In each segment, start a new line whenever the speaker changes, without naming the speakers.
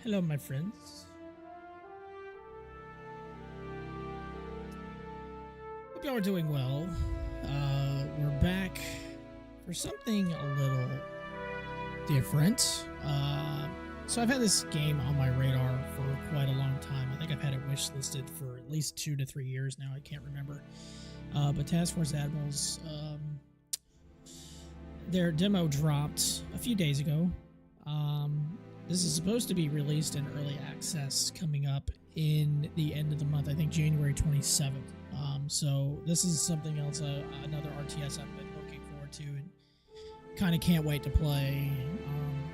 Hello, my friends. Hope y'all are doing well. We're back for something a little different. So I've had this game on my radar for quite a long time. I think I've had it wish listed for at least 2 to 3 years now. I can't remember. But Force Admirals, their demo dropped a few days ago. This is supposed to be released in early access coming up in the end of the month, I think January 27th. So this is something else, another RTS I've been looking forward to and kind of can't wait to play.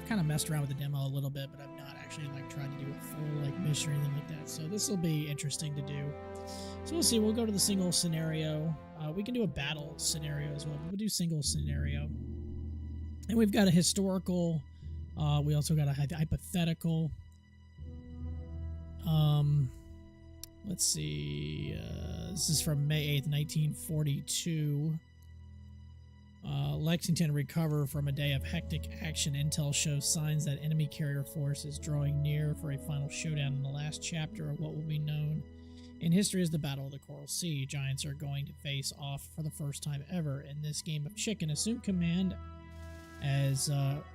Kind of messed around with the demo a little bit, but I've not actually tried to do a full mission or anything like that. So this will be interesting to do. So we'll see. We'll go to the single scenario. We can do a battle scenario as well, but we'll do single scenario. And we've got a historical. We also got a hypothetical. Let's see. This is from May 8th, 1942. Lexington recover from a day of hectic action. Intel shows signs that enemy carrier force is drawing near for a final showdown in the last chapter of what will be known in history as the Battle of the Coral Sea. Giants are going to face off for the first time ever in this game of chicken. Assume command as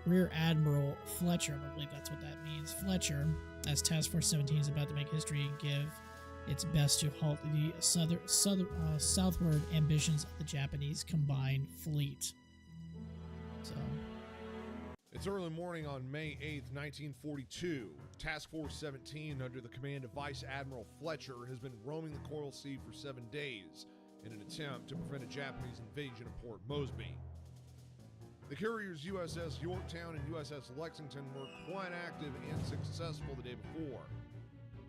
Rear Admiral Fletcher, I believe that's what that means, Fletcher, as Task Force 17 is about to make history and give its best to halt the southward ambitions of the Japanese combined fleet. So,
it's early morning on May 8th, 1942. Task Force 17, under the command of Vice Admiral Fletcher, has been roaming the Coral Sea for 7 days in an attempt to prevent a Japanese invasion of Port Mosby. The carriers USS Yorktown and USS Lexington were quite active and successful the day before.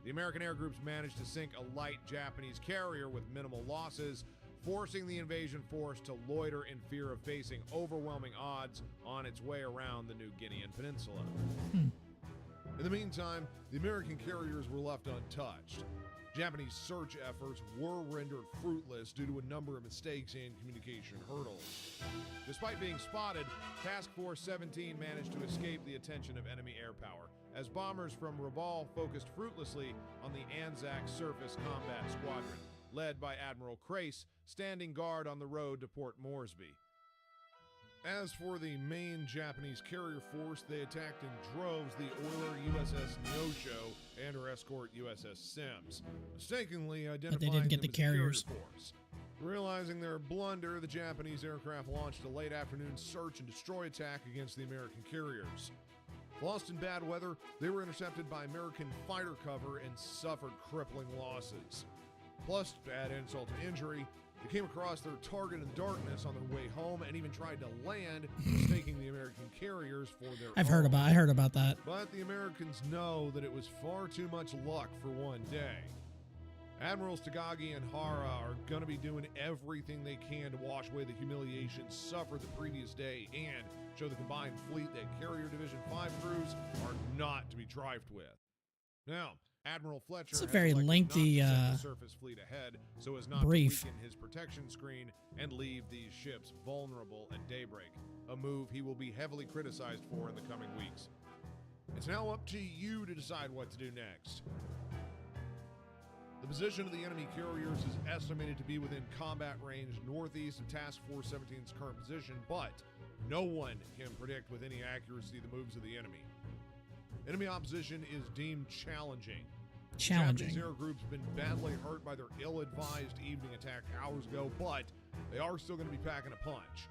The American air groups managed to sink a light Japanese carrier with minimal losses, forcing the invasion force to loiter in fear of facing overwhelming odds on its way around the New Guinean Peninsula. In the meantime, the American carriers were left untouched. Japanese search efforts were rendered fruitless due to a number of mistakes and communication hurdles. Despite being spotted, Task Force 17 managed to escape the attention of enemy air power, as bombers from Naval focused fruitlessly on the Anzac Surface Combat Squadron, led by Admiral Crace, standing guard on the road to Port Moresby. As for the main Japanese carrier force, they attacked in droves the oiler USS Neosho and her escort USS Sims, mistakenly identifying
but they didn't get the carriers.
Carrier force. Realizing their blunder, the Japanese aircraft launched a late afternoon search and destroy attack against the American carriers. Lost in bad weather, they were intercepted by American fighter cover and suffered crippling losses. Plus, to add insult to injury, they came across their target in darkness on their way home and even tried to land, mistaking the American carriers for their
I heard about that.
But the Americans know that it was far too much luck for one day. Admirals Tagagi and Hara are going to be doing everything they can to wash away the humiliation suffered the previous day and show the combined fleet that Carrier Division 5 crews are not to be trifled with. Now, Admiral Fletcher
it's a very lengthy
the surface fleet ahead so as not
brief.
to weaken his protection screen and leave these ships vulnerable at daybreak, a move he will be heavily criticized for in the coming weeks. It's now up to you to decide what to do next. The position of the enemy carriers is estimated to be within combat range northeast of Task Force 17's current position, but no one can predict with any accuracy the moves of the enemy. Enemy opposition is deemed challenging. Japanese air groups have been badly hurt by their ill-advised evening attack hours ago, but they are still going to be packing a punch.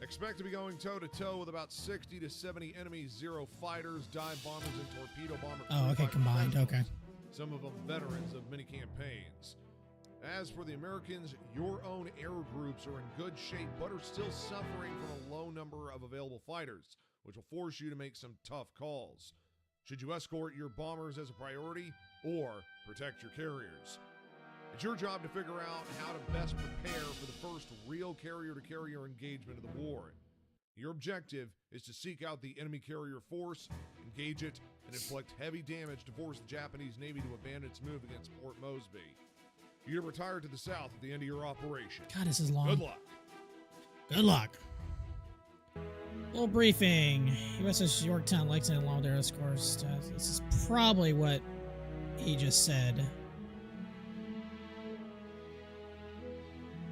Expect to be going toe-to-toe with about 60 to 70 enemy Zero fighters, dive bombers, and torpedo bombers.
Oh, okay, combined, okay.
Some of them veterans of many campaigns. As for the Americans, your own air groups are in good shape, but are still suffering from a low number of available fighters, which will force you to make some tough calls. Should you escort your bombers as a priority, or protect your carriers? It's your job to figure out how to best prepare for the first real carrier-to-carrier engagement of the war. Your objective is to seek out the enemy carrier force, engage it, and inflict heavy damage to force the Japanese Navy to abandon its move against Port Mosby. You're retired to the south at the end of your operation.
God, this is long.
Good luck.
Good luck. Little briefing. USS Yorktown, Lexington, along with their escorts. This is probably what he just said.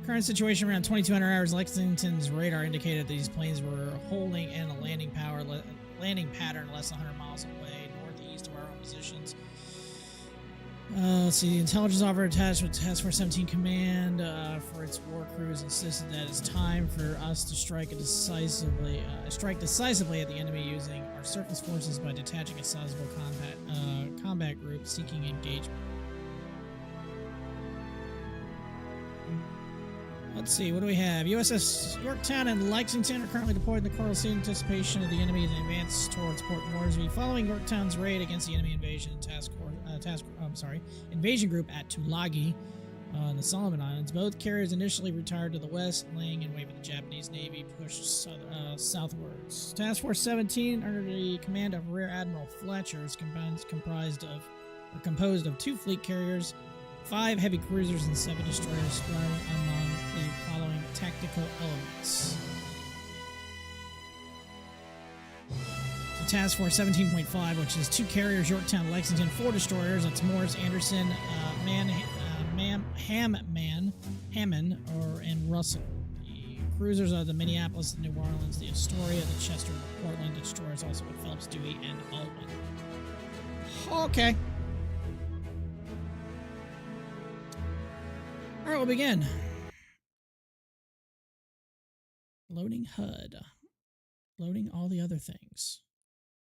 Current situation around 2200 hours. Lexington's radar indicated that these planes were holding in a landing pattern less than 100 miles away, northeast of our own positions. Let's see. The intelligence officer attached with Task Force 17 command for its war crews insisted that it's time for us to strike decisively at the enemy using our surface forces by detaching a sizable combat group seeking engagement. Let's see, what do we have? USS Yorktown and Lexington are currently deployed in the Coral Sea in anticipation of the enemy's advance towards Port Moresby. Following Yorktown's raid against the enemy invasion invasion group at Tulagi in the Solomon Islands, both carriers initially retired to the west, laying in wait for the Japanese Navy pushed southwards. Task Force 17, under the command of Rear Admiral Fletcher, is composed of 2 fleet carriers, 5 heavy cruisers, and 7 destroyers spread among the following tactical elements. So Task Force 17.5, which is 2 carriers, Yorktown, Lexington, 4 destroyers, that's Morris, Anderson, Hammond, and Russell. The cruisers are the Minneapolis, the New Orleans, the Astoria, the Chester, the Portland. The destroyers also with Phillips, Dewey, and Baldwin. Okay. All right, we'll begin. Loading HUD. Loading all the other things.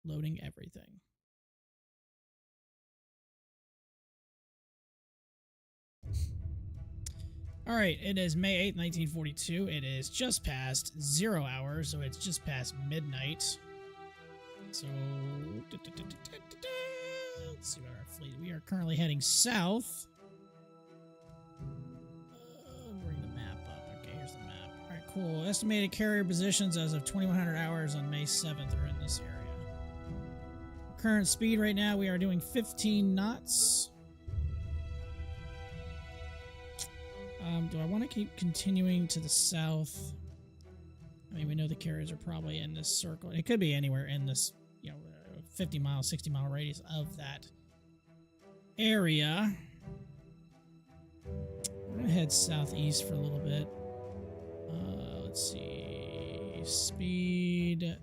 Loading everything. All right, it is May 8th, 1942. It is just past 0 hours, so it's just past midnight. So, let's see what our fleet. We are currently heading south. Bring the map up. Okay, here's the map. All right, cool. Estimated carrier positions as of 2100 hours on May 7th are in this area. Current speed right now, we are doing 15 knots. Do I want to keep continuing to the south? I mean, we know the carriers are probably in this circle. It could be anywhere in this, 50 mile, 60 mile radius of that area. We're going to head southeast for a little bit. Let's see. Speed.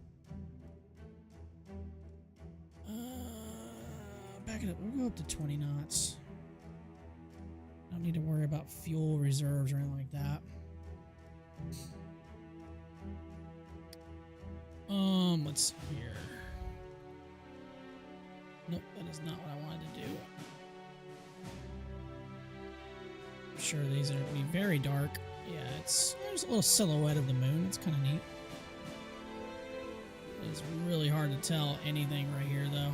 Back it up. We'll go up to 20 knots. Don't need to worry about fuel reserves or anything like that. Let's see here. Nope, that is not what I wanted to do. I'm sure these are going to be very dark. Yeah, there's a little silhouette of the moon. It's kind of neat. It's really hard to tell anything right here, though.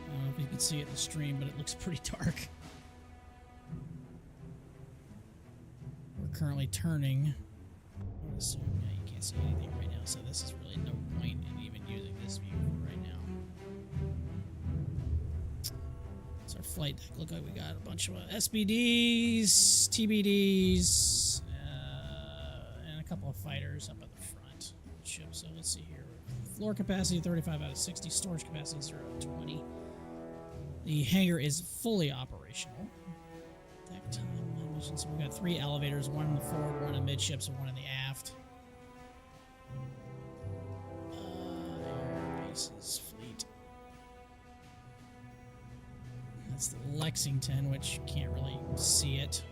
I don't know if you can see it in the stream, but it looks pretty dark. We're currently turning. I would assume you can't see anything right now, so this is really no point in even using this view right now. It's our flight deck. Look like we got a bunch of SBDs, TBDs, and a couple of fighters up at the front of the ship. So let's see here. Floor capacity 35 out of 60. Storage capacity 0 out of 20. The hangar is fully operational. Deck time. So we've got 3 elevators, 1 in the forward, 1 in midships, and 1 in the aft. Air bases, fleet. That's the Lexington, which you can't really see it.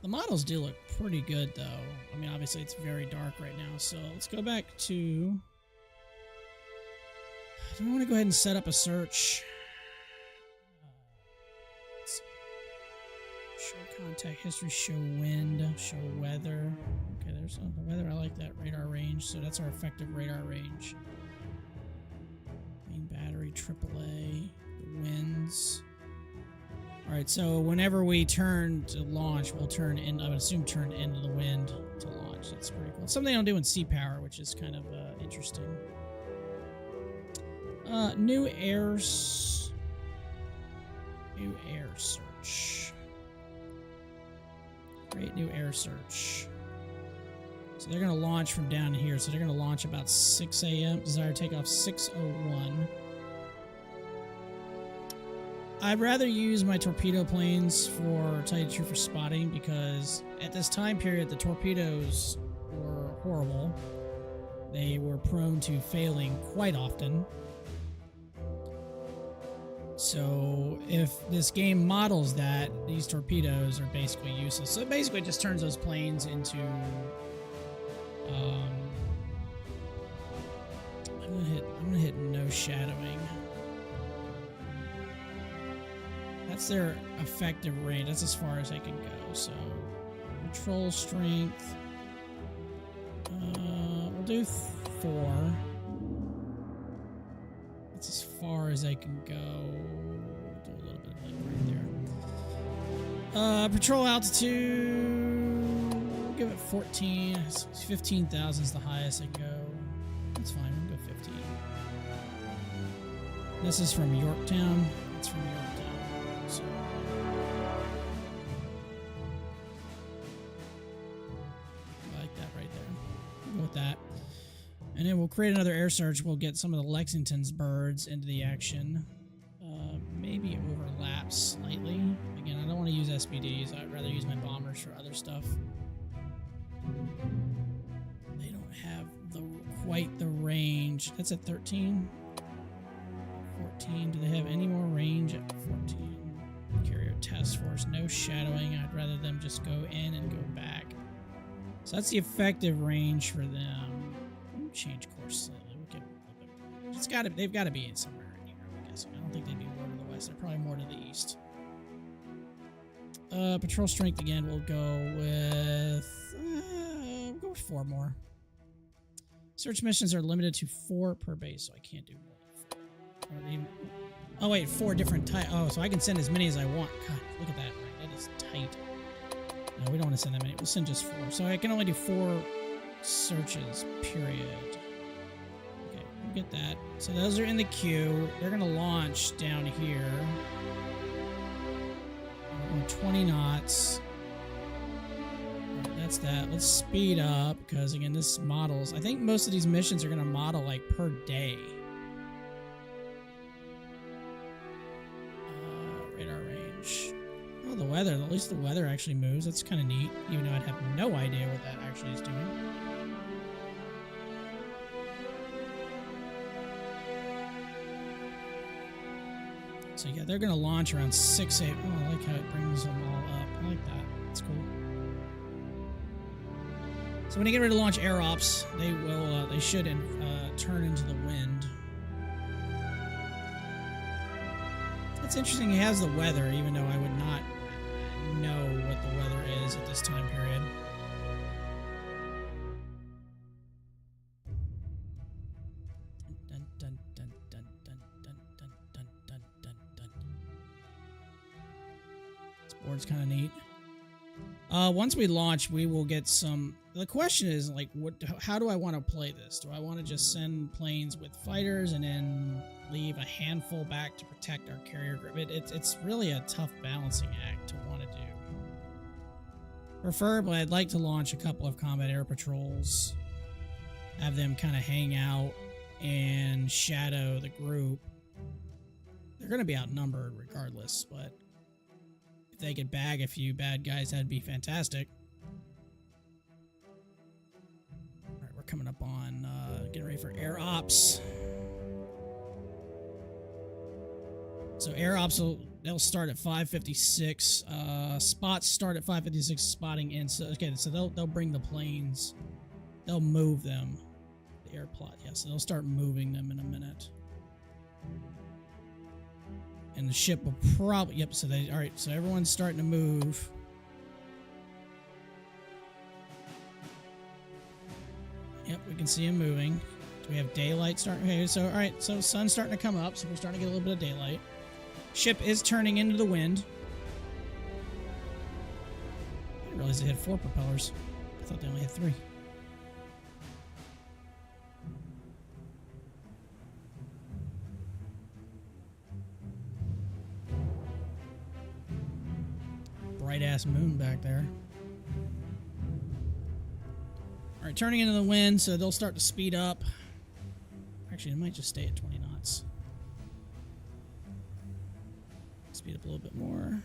The models do look pretty good, though. I mean, obviously it's very dark right now, so let's go back to... I want to go ahead and set up a search. Show contact history, show wind, show weather. Okay, there's the weather. I like that radar range. So that's our effective radar range. Main battery, AAA, the winds. All right, so whenever we turn to launch, we'll turn in. I would assume turn into the wind to launch. That's pretty cool. Something they don't do in sea power, which is kind of interesting. New air search. Create new air search. So they're going to launch from down here. So they're going to launch about 6 a.m. Desired takeoff 6:01. I'd rather use my torpedo planes for, tell you the truth, for spotting, because at this time period, the torpedoes were horrible. They were prone to failing quite often. So if this game models that, these torpedoes are basically useless. So it basically just turns those planes into... I'm gonna hit no shadowing. That's their effective range. That's as far as I can go. So control strength. We'll do 4. That's as far as I can go. Do a little bit of that right there. Patrol altitude. We'll give it 14. 15,000 is the highest I can go. That's fine. We'll go 15. This is from Yorktown. It's from Yorktown. So. I like that right there. We'll go with that. And then we'll create another air search. We'll get some of the Lexington's birds into the action. Maybe it overlaps slightly. Again, I don't want to use SBDs. I'd rather use my bombers for other stuff. They don't have quite the range. That's at 13. 14. Do they have any more range at 14? Carrier task force. No shadowing. I'd rather them just go in and go back. So that's the effective range for them. Change course slightly. We'll give them a little bit. They've got to be in somewhere in here, I'm guessing. I don't think they'd be more to the west. They're probably more to the east. Patrol strength again. We'll go with 4 more. Search missions are limited to 4 per base, so I can't do more than 4. Or even, oh wait, 4 different types. Oh, so I can send as many as I want. God, look at that. Right, that is tight. No, we don't want to send that many. We'll send just 4. So I can only do 4 searches, period. Okay, we'll get that. So those are in the queue. They're going to launch down here. 20 knots. Alright, that's that. Let's speed up, because again, this models... I think most of these missions are going to model like per day. Radar range. Oh, the weather. At least the weather actually moves. That's kind of neat, even though I'd have no idea what that actually is doing. So yeah, they're going to launch around 6 8. Oh, I like how it brings them all up. I like that. That's cool. So when they get ready to launch air ops, they will. They should turn into the wind. It's interesting. He has the weather, even though I would not know what the weather is at this time period. Board's kind of neat. Once we launch, we will get some... The question is, like, how do I want to play this? Do I want to just send planes with fighters and then leave a handful back to protect our carrier group? It's really a tough balancing act to want to do. Preferably, I'd like to launch a couple of combat air patrols, have them kind of hang out and shadow the group. They're going to be outnumbered regardless, but if they could bag a few bad guys, that'd be fantastic. Alright, we're coming up on getting ready for air ops. So air ops, they'll start at 5:56. Spots start at 5:56, spotting in. So okay, so they'll bring the planes. They'll move them. The air plot, yeah, so they'll start moving them in a minute. And the ship will probably... Yep, so they... Alright, so everyone's starting to move. Yep, we can see them moving. Do we have daylight starting? Okay, so, alright, so sun's starting to come up, so we're starting to get a little bit of daylight. Ship is turning into the wind. I didn't realize it had 4 propellers. I thought they only had 3. Bright ass moon back there. All right, turning into the wind, so they'll start to speed up. Actually, it might just stay at 20 knots. Speed up a little bit more.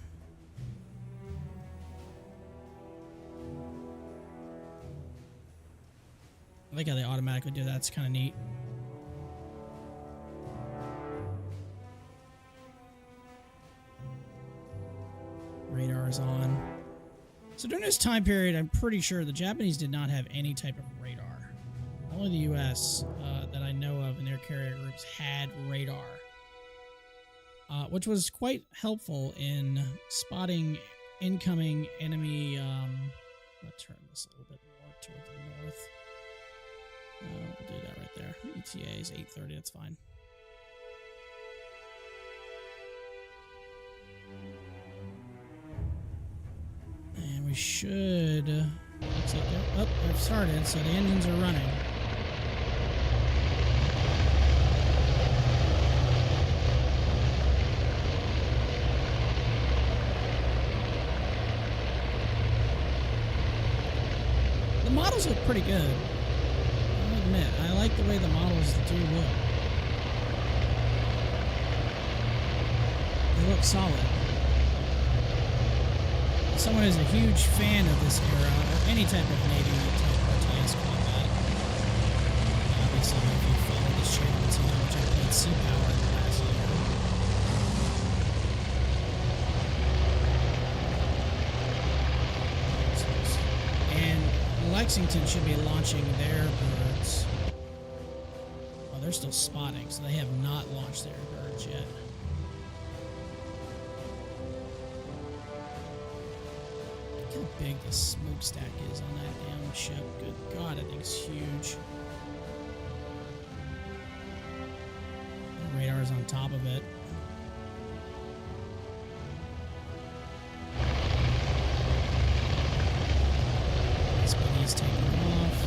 I like how they automatically do that. It's kind of neat. Radar is on. So during this time period, I'm pretty sure the Japanese did not have any type of radar. Only the U.S. That I know of in their carrier groups had radar, which was quite helpful in spotting incoming enemy. Let's turn this a little bit more toward the north. We'll do that right there. ETA is 8:30. That's fine. And we should. Looks like they've started, so the engines are running. The models look pretty good. I'll admit, I like the way the models do look. They look solid. Someone who's a huge fan of this era, or any type of Navy type RTS combat. Obviously, if you follow this channel, you see how much I played Sea Power in the last year. And Lexington should be launching their birds. Oh, they're still spotting, so they have not launched their birds yet. Look how big the smokestack is on that damn ship. Good God, that thing's huge. The radar's on top of it. SPD's taking off.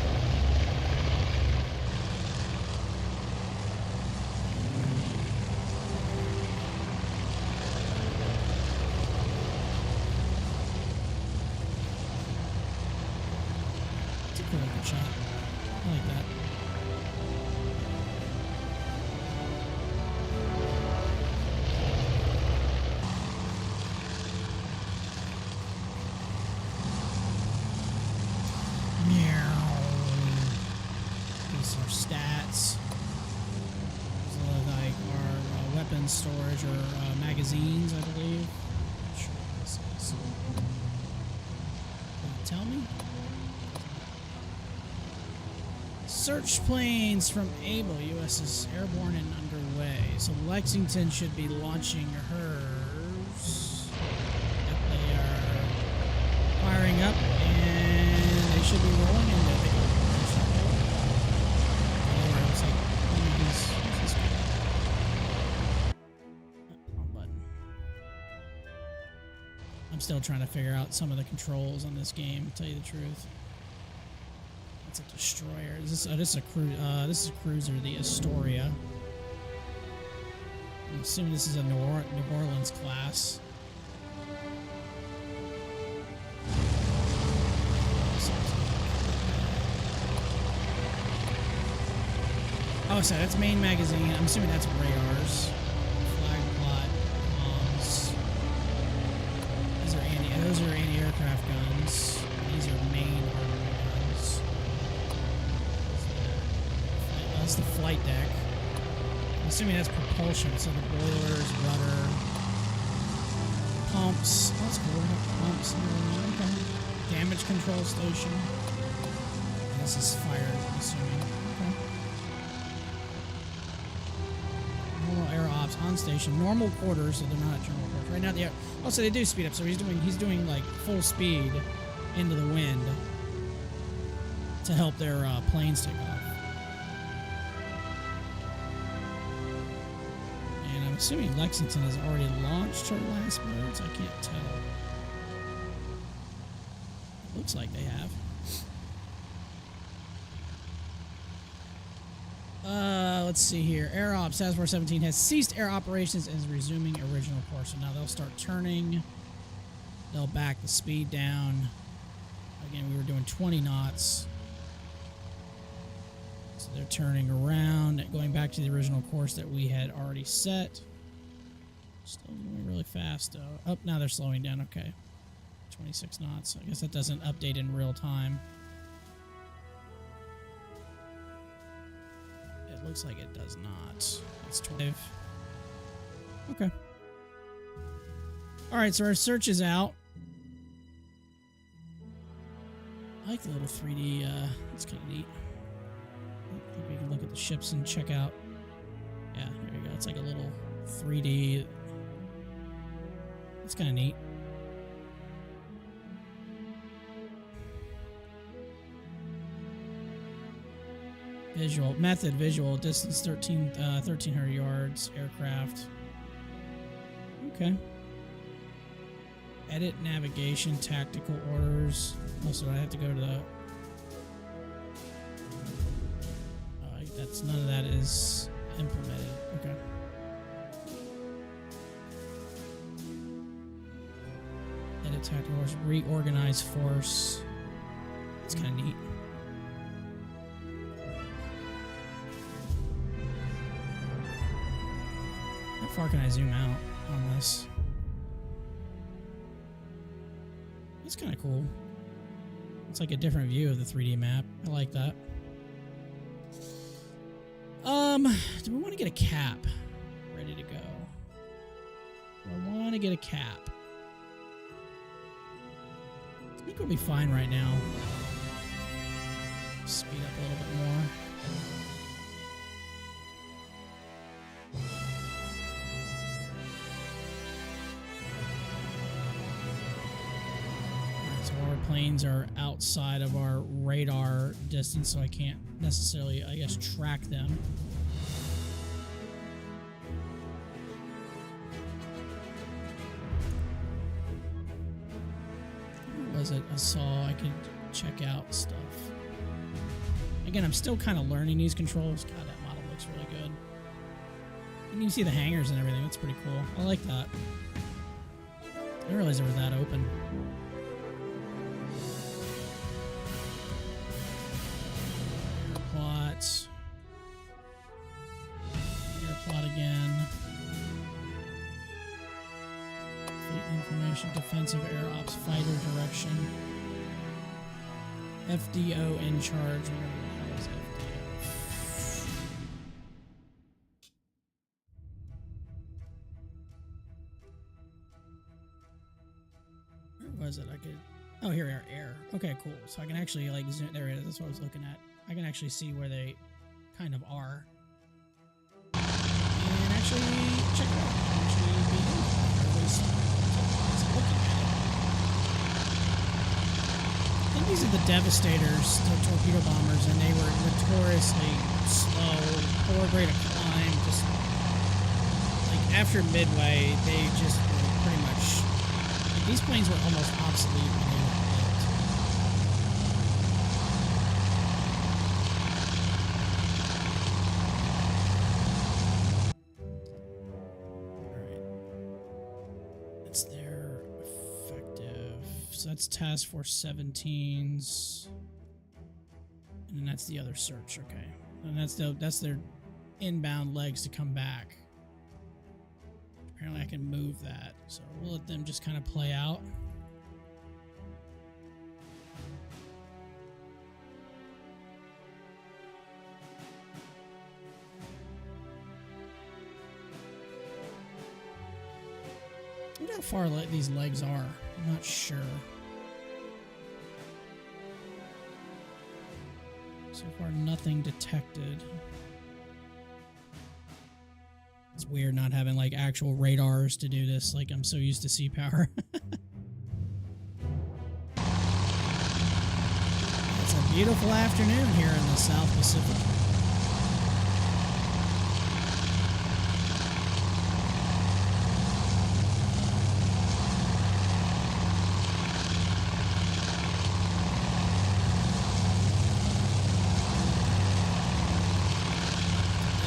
Good shot. I like that. Meow. These are stats. These are like our weapons storage or magazines, I believe. Not sure what this is. Can you tell me? Search planes from Able. U.S. is airborne and underway. So Lexington should be launching hers. Yep, they are firing up, and they should be rolling into it. Wrong button. I'm still trying to figure out some of the controls on this game, to tell you the truth. It's a destroyer. This is a cruiser, the Astoria. I'm assuming this is a New Orleans class. Oh, sorry, that's main magazine. I'm assuming that's radars. Flag plot, comms. Those are anti-aircraft guns. These are main armament guns. That's the flight deck. I'm assuming that's propulsion, so the boilers, rudder, pumps. Oh, that's cool. Pumps. Okay. Damage control station. And this is fire, I'm assuming. Okay. Normal air ops on station. Normal quarters, so they're not at general quarters. Right now, they are. Also, they do speed up, so he's doing like full speed into the wind to help their planes take off. I'm assuming Lexington has already launched her last birds. I can't tell. Looks like they have. Let's see here. Air Ops Task Force 17 has ceased air operations and is resuming original course. So now they'll start turning. They'll back the speed down. Again, we were doing 20 knots. they're turning around, going back to the original course that we had already set. Still going really fast, though. Oh, now they're slowing down. Okay. 26 knots. I guess that doesn't update in real time. It looks like it does not. It's 12. Okay. Alright, so our search is out. I like the little 3D, it's kind of neat. I think we can look at the ships and check out. Yeah, there you go. It's like a little 3D. It's kind of neat. Visual method, visual distance 1300 yards, aircraft. Okay. Edit navigation, tactical orders. Also, I have to go to the. That's none of that is implemented. Okay. Edit tactical orders, reorganize force. It's kind of neat. How far can I zoom out on this? That's kind of cool. It's like a different view of the 3D map. I like that. Do we want to get a cap ready to go? Do I want to get a cap? I think we'll be fine right now. Speed up a little bit more. Planes are outside of our radar distance, so I can't necessarily, I guess, track them. What was it I saw? I could check out stuff. Again, I'm still kind of learning these controls. God, that model looks really good. And you can see the hangars and everything. That's pretty cool. I like that. I didn't realize they were that open. Plot again. Fleet information, defensive air ops, fighter direction. FDO in charge. Whatever the hell is FDO? Where was it? I could. Oh, here we are. Air. Okay, cool. So I can actually like zoom. There it is. That's what I was looking at. I can actually see where they kind of are. Check it out. Actually be in, or at least looking at it. I think these are the Devastators, the torpedo bombers, and they were notoriously slow, poor rate of climb. Just like after midway, they just were pretty much. Like, these planes were almost obsolete when they were built. So that's Task Force 17's, and then that's the other search. Okay, and that's their inbound legs to come back. Apparently, I can move that, so we'll let them just kind of play out. I wonder how far these legs are. I'm not sure. So far, nothing detected. It's weird not having like actual radars to do this. Like I'm so used to sea power. It's a beautiful afternoon here in the South Pacific.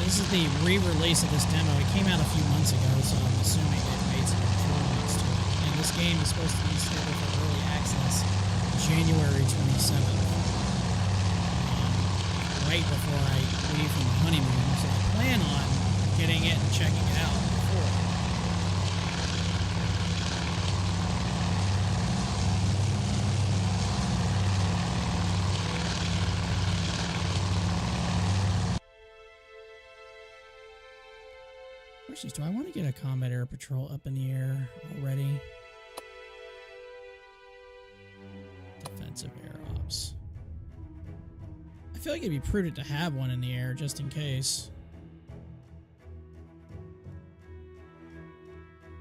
This is the re-release of this demo. It came out a few months ago, so I'm assuming they've made some improvements to it. And this game is supposed to be scheduled for early access January 27th. right before I leave from the honeymoon, so I plan on getting it and checking it out before. Questions, do I want to get a combat air patrol up in the air already? Defensive air ops. I feel like it'd be prudent to have one in the air just in case.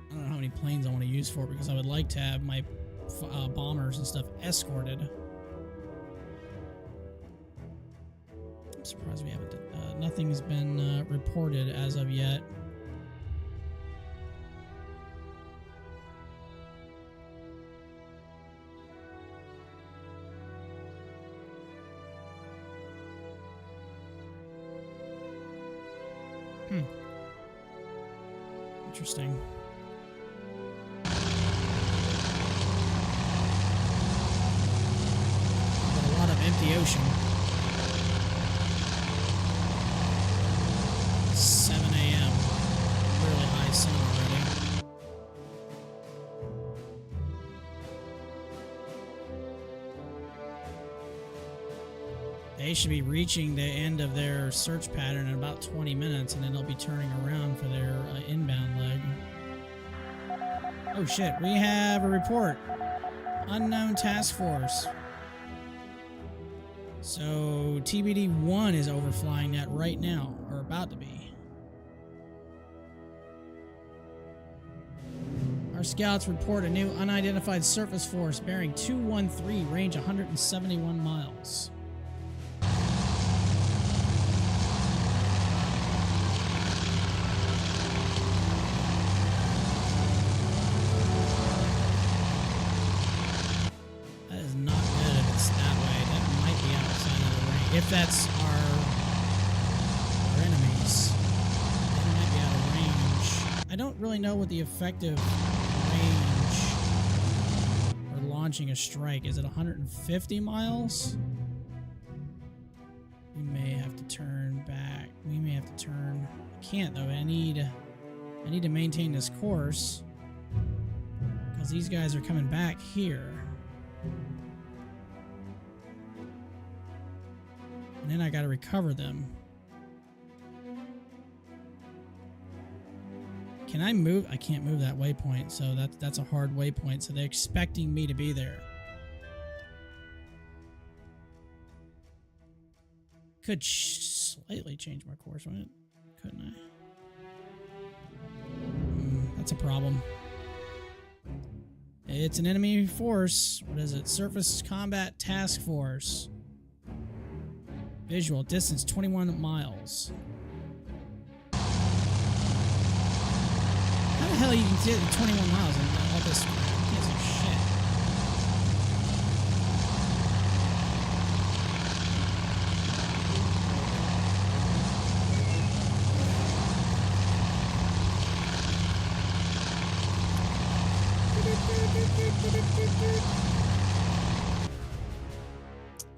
I don't know how many planes I want to use for it because I would like to have my bombers and stuff escorted. I'm surprised we haven't done, nothing's been reported as of yet. Interesting. But a lot of empty ocean. 7 a.m. Really high sun already. They should be reaching the end of their search pattern in about 20 minutes, and then they'll be turning around for their inbound leg. Oh shit, we have a report. Unknown task force. So TBD-1 is overflying that right now, or about to be. Our scouts report a new unidentified surface force bearing 213, range 171 miles. If that's our enemies, they might be out of range. I don't really know what the effective range for launching a strike is. It 150 miles? We may have to turn back. We may have to turn. I can't though. I need to maintain this course because these guys are coming back here. And then I gotta recover them. Can I move? I can't move that waypoint, so that's a hard waypoint, so they're expecting me to be there. Could slightly change my course, wouldn't it? Couldn't I? That's a problem. It's an enemy force. What is it? Surface Combat Task Force. Visual distance 21 miles. How the hell you can get 21 miles and all this? You can't see shit.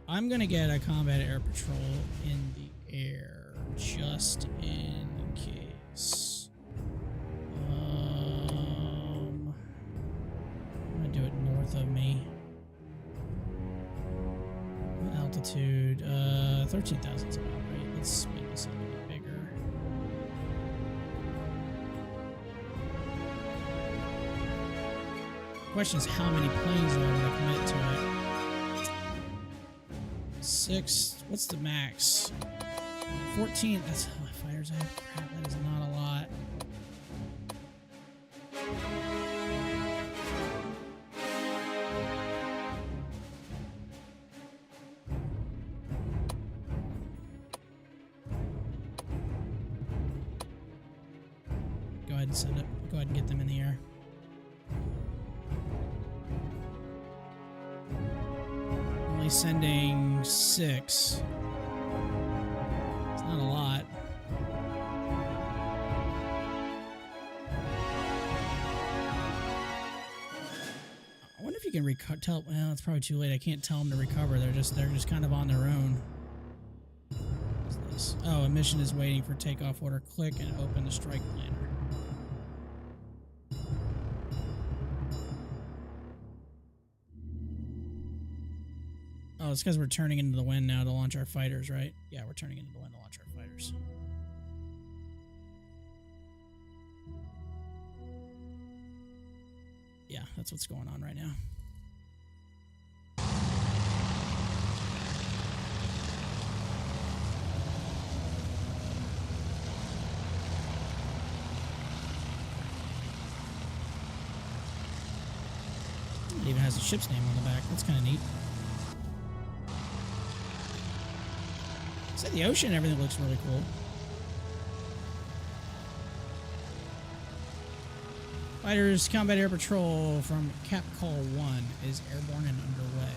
I'm gonna get a combat air patrol in the air, just in case. I'm gonna do it north of me. Altitude, 13,000 is about right. Let's make this a little bit bigger. Question is, how many planes do I want to commit to it? 6. What's the max? 14. That's how many fighters I have. Crap, that is not a lot. Go ahead and send it. Go ahead and get them in the air. Sending 6. It's not a lot. I wonder if you can tell. Well, it's probably too late. I can't tell them to recover. They're just kind of on their own. this? Oh, a mission is waiting for takeoff order. Click and open the strike planner. Oh, it's because we're turning into the wind now to launch our fighters, right? Yeah, we're turning into the wind to launch our fighters. Yeah, that's what's going on right now. It even has the ship's name on the back. That's kind of neat. So the ocean, everything looks really cool. Fighters Combat Air Patrol from Cap Call 1 is airborne and underway.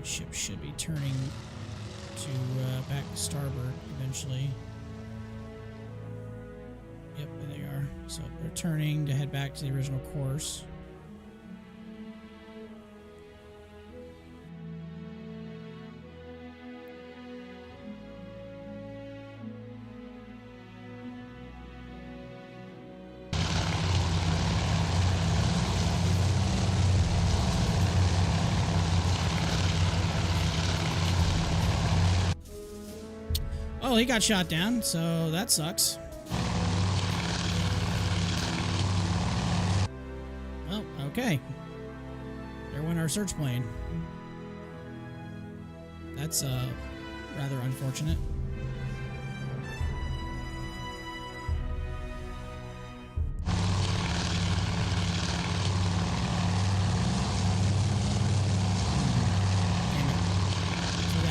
The ship should be turning to back to starboard eventually. Yep, there they are. So they're turning to head back to the original course. Oh, he got shot down, so that sucks. Well, okay. There went our search plane. That's rather unfortunate.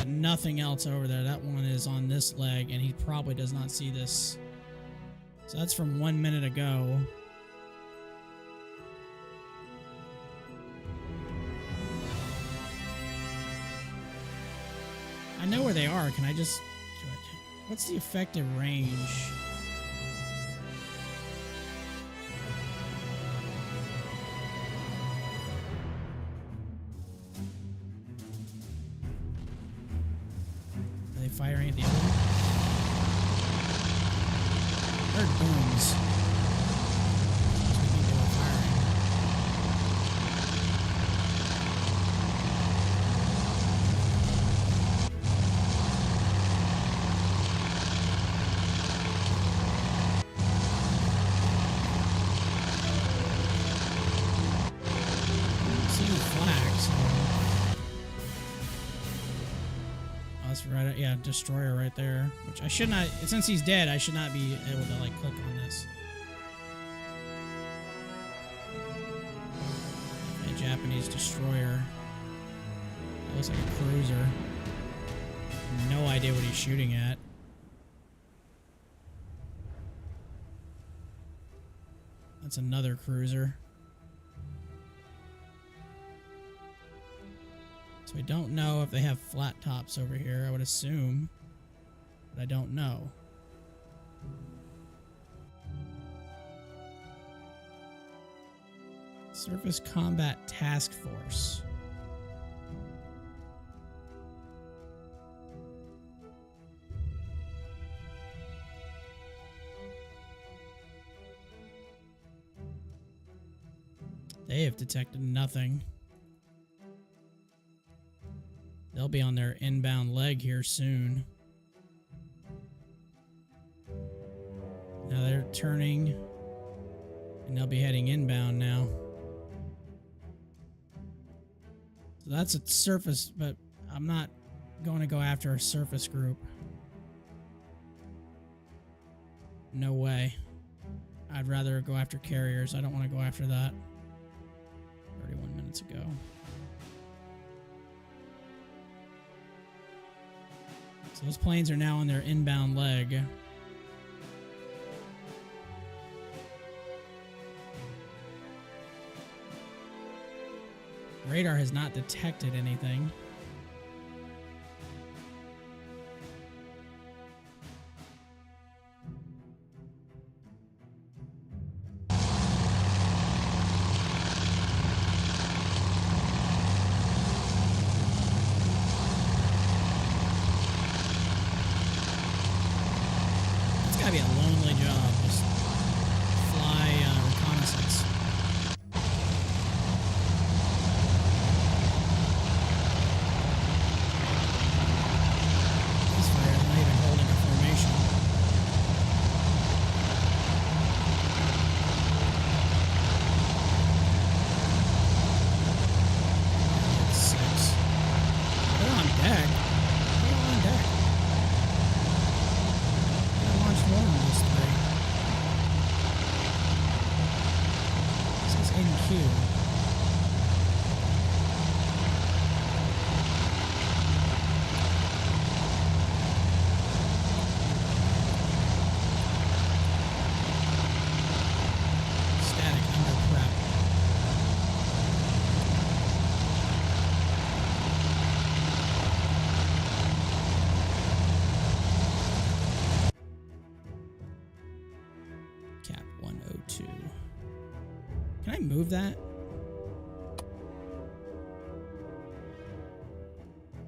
Nothing else over there. That one is on this leg, and he probably does not see this. So that's from 1 minute ago. I know where they are. Can I just do it? What's the effective range? Firing at the other one. Heard booms. They were firing. See the flag, so. That's right, yeah, destroyer right there. Which I should not, since he's dead, I should not be able to like click on this. A Japanese destroyer. That looks like a cruiser. No idea what he's shooting at. That's another cruiser. So I don't know if they have flat tops over here. I would assume, but I don't know. Surface Combat Task Force. They have detected nothing. They'll be on their inbound leg here soon. Now they're turning, and they'll be heading inbound now. So that's a surface, but I'm not going to go after a surface group. No way. I'd rather go after carriers. I don't want to go after that. 31 minutes ago. So those planes are now on their inbound leg. Radar has not detected anything. M.2. Can I move that?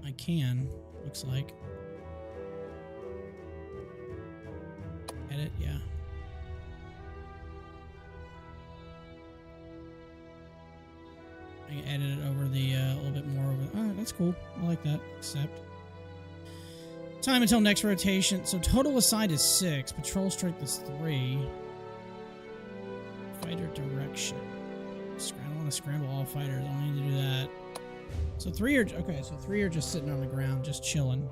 I can, looks like. Edit, yeah. I can edit it over the, a little bit more over. Oh, that's cool. I like that. Accept. Time until next rotation. So total assigned is 6. Patrol strength is 3. Fighter direction. I don't want to scramble all fighters. I don't need to do that. So 3 are... Okay, so 3 are just sitting on the ground, just chilling.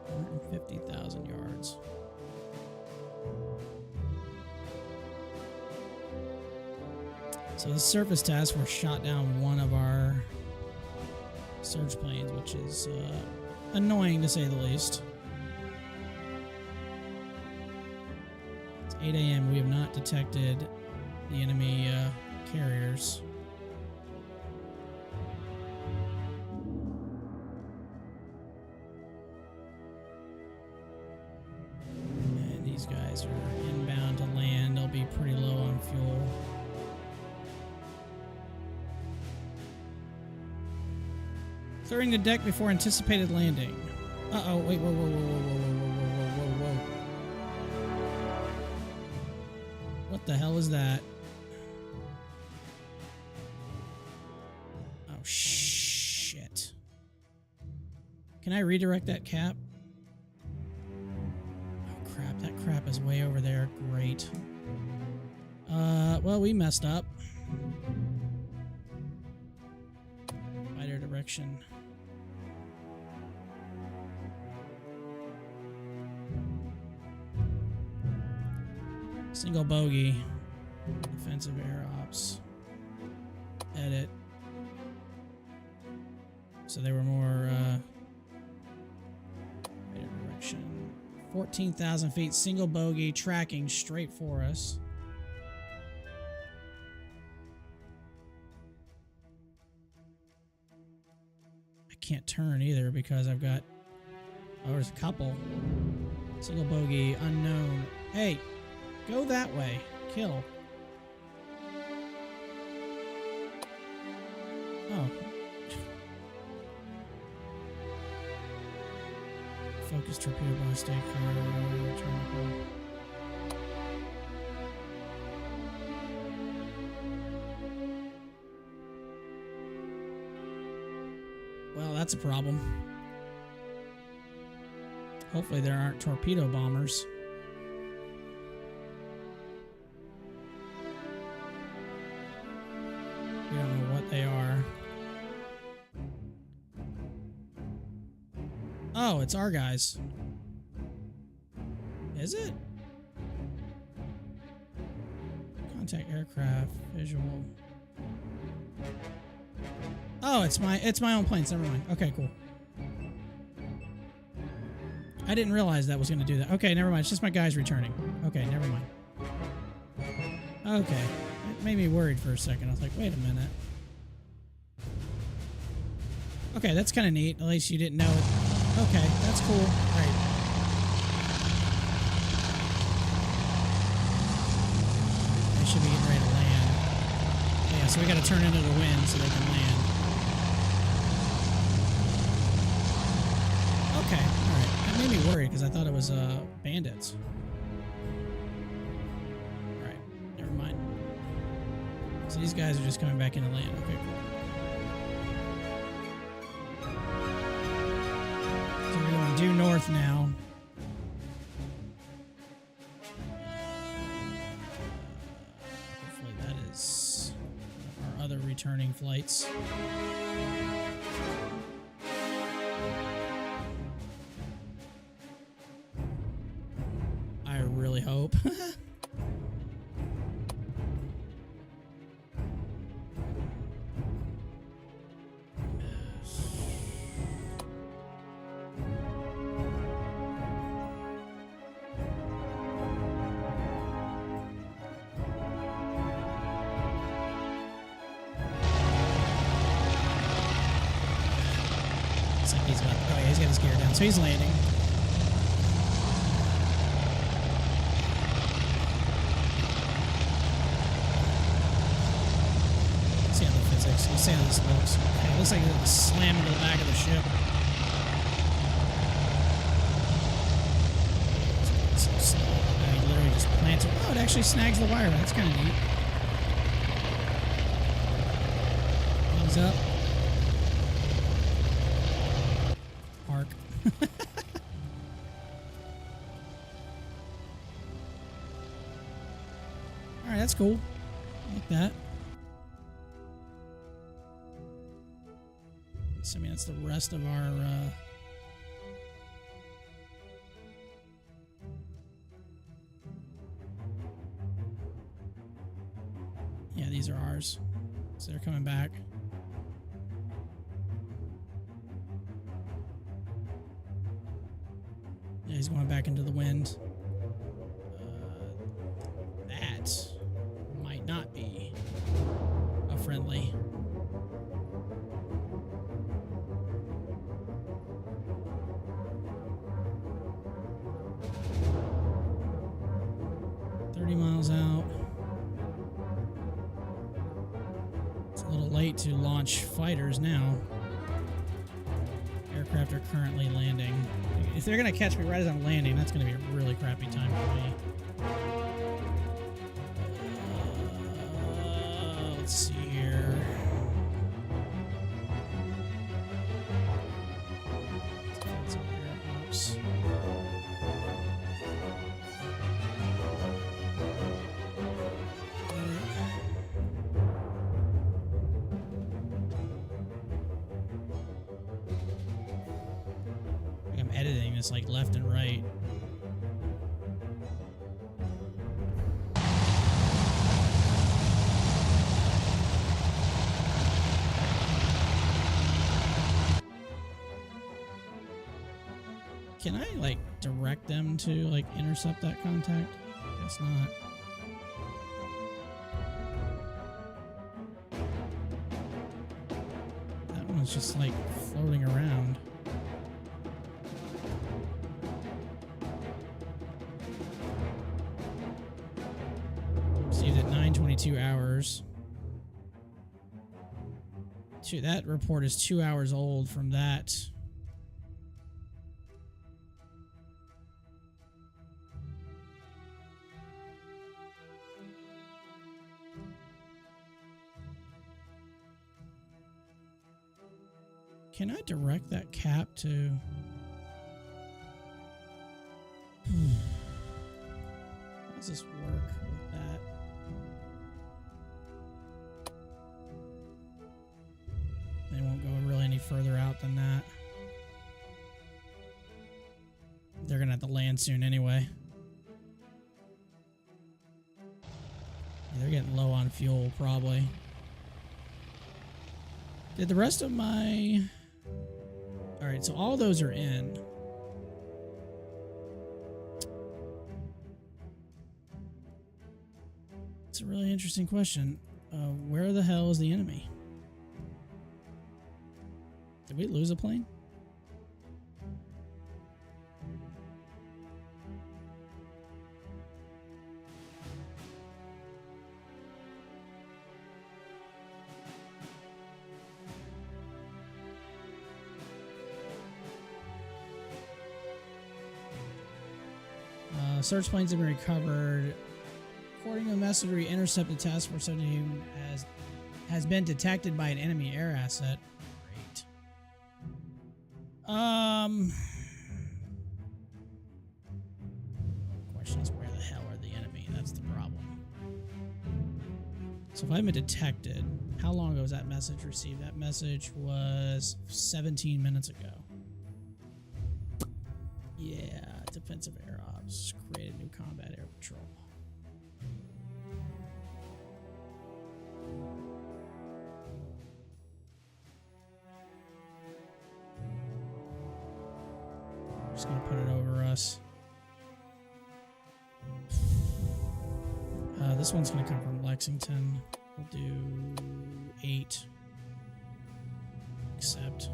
150,000 yards. So the surface task force shot down one of our surge planes, which is annoying to say the least. It's 8 a.m. We have not detected the enemy carriers. And these guys are inbound to land. They'll be pretty low on fuel. Clearing the deck before anticipated landing. Uh-oh, wait, whoa, whoa, whoa, whoa, whoa, whoa, whoa, whoa, whoa. What the hell is that? Oh, shit. Can I redirect that cap? Oh, crap, that crap is way over there. Great. Well, we messed up. Fighter direction. Single bogey. Defensive air ops. Edit. So they were more, fighter direction. 14,000 feet, single bogey, tracking straight for us. I can't turn either because I've got... Oh, there's a couple. Single bogey, unknown. Hey, go that way. Kill. Oh. Focus torpedo ballistic. Well, that's a problem. Hopefully there aren't torpedo bombers. We don't know what they are. Oh, it's our guys. Is it? Contact aircraft, visual. Oh, it's my own planes. Never mind. Okay, cool. I didn't realize that was going to do that. Okay, never mind. It's just my guys returning. Okay, never mind. Okay. It made me worried for a second. I was like, wait a minute. Okay, that's kind of neat. At least you didn't know it. Okay, that's cool. Right. They should be getting ready to land. Yeah, so we got to turn into the wind so they can land. Okay, alright. That made me worried because I thought it was bandits. Alright, never mind. So these guys are just coming back into land. Okay, cool. So we're going due north now. Hopefully that is our other returning flights. I really hope. It's like he's about, oh yeah, he's got his gear down, so he's landing. say how this looks. Okay, it looks like it's slam into the back of the ship. So slow. I literally just plants it. Oh, it actually snags the wire. That's kind of neat. Thumbs up. Arc. Alright, that's cool. I like that. So, I mean, that's the rest of our, yeah, these are ours. So they're coming back. Yeah, he's going back into the wind. That might not be a friendly. Miles out. It's a little late to launch fighters now. Aircraft are currently landing. If they're gonna catch me right as I'm landing, that's gonna be a really crappy time for me. Let's see here. Defensive air ops. Editing this like left and right. Can I like direct them to like intercept that contact? Guess not. That one's just like floating around. Received at 9:22 hours. That report is 2 hours old from that. Can I direct that cap to... How does this work with that? They won't go really any further out than that. They're gonna have to land soon anyway. Yeah, they're getting low on fuel, probably. Did the rest of my... Alright, so all those are in. It's a really interesting question. Where the hell is the enemy? Did we lose a plane? Search planes have been recovered. According to a message, intercepted Task Force 17 has been detected by an enemy air asset. Great. The question is, where the hell are the enemy? That's the problem. So if I've been detected, how long ago was that message received? That message was 17 minutes ago. Yeah, defensive air ops. Create a new combat air patrol. Just gonna put it over us. This one's gonna come from Lexington. We'll do 8. Accept.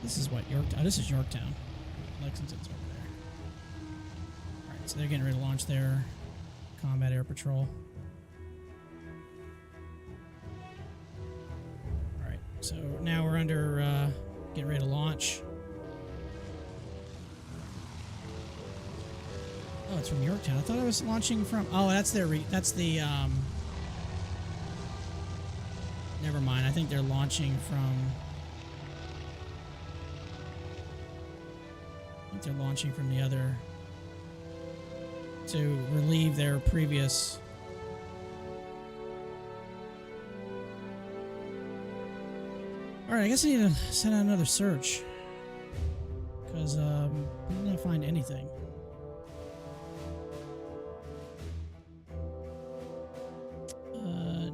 This is what, Yorktown? Oh, this is Yorktown. Lexington's over there. Alright, so they're getting ready to launch their combat air patrol. Alright, so now we're under, getting ready to launch. Oh, it's from Yorktown. I thought I was launching from... Oh, that's their... that's the... Never mind. I think they're launching from... I think they're launching from the other... to relieve their previous... Alright, I guess I need to send out another search. Because, I did not find anything.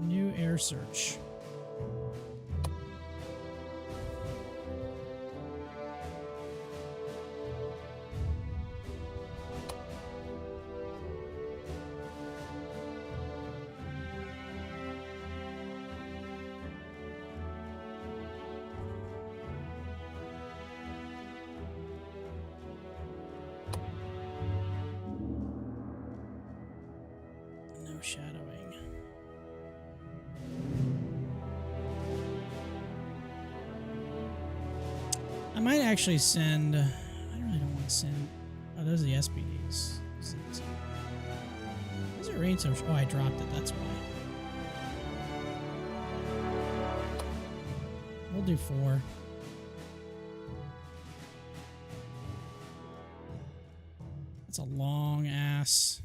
New air search. No shadowing. I might actually send... I really don't want to send... Oh, those are the SPDs. Is it rain so... Oh, I dropped it. That's why. We'll do 4. That's a long ass...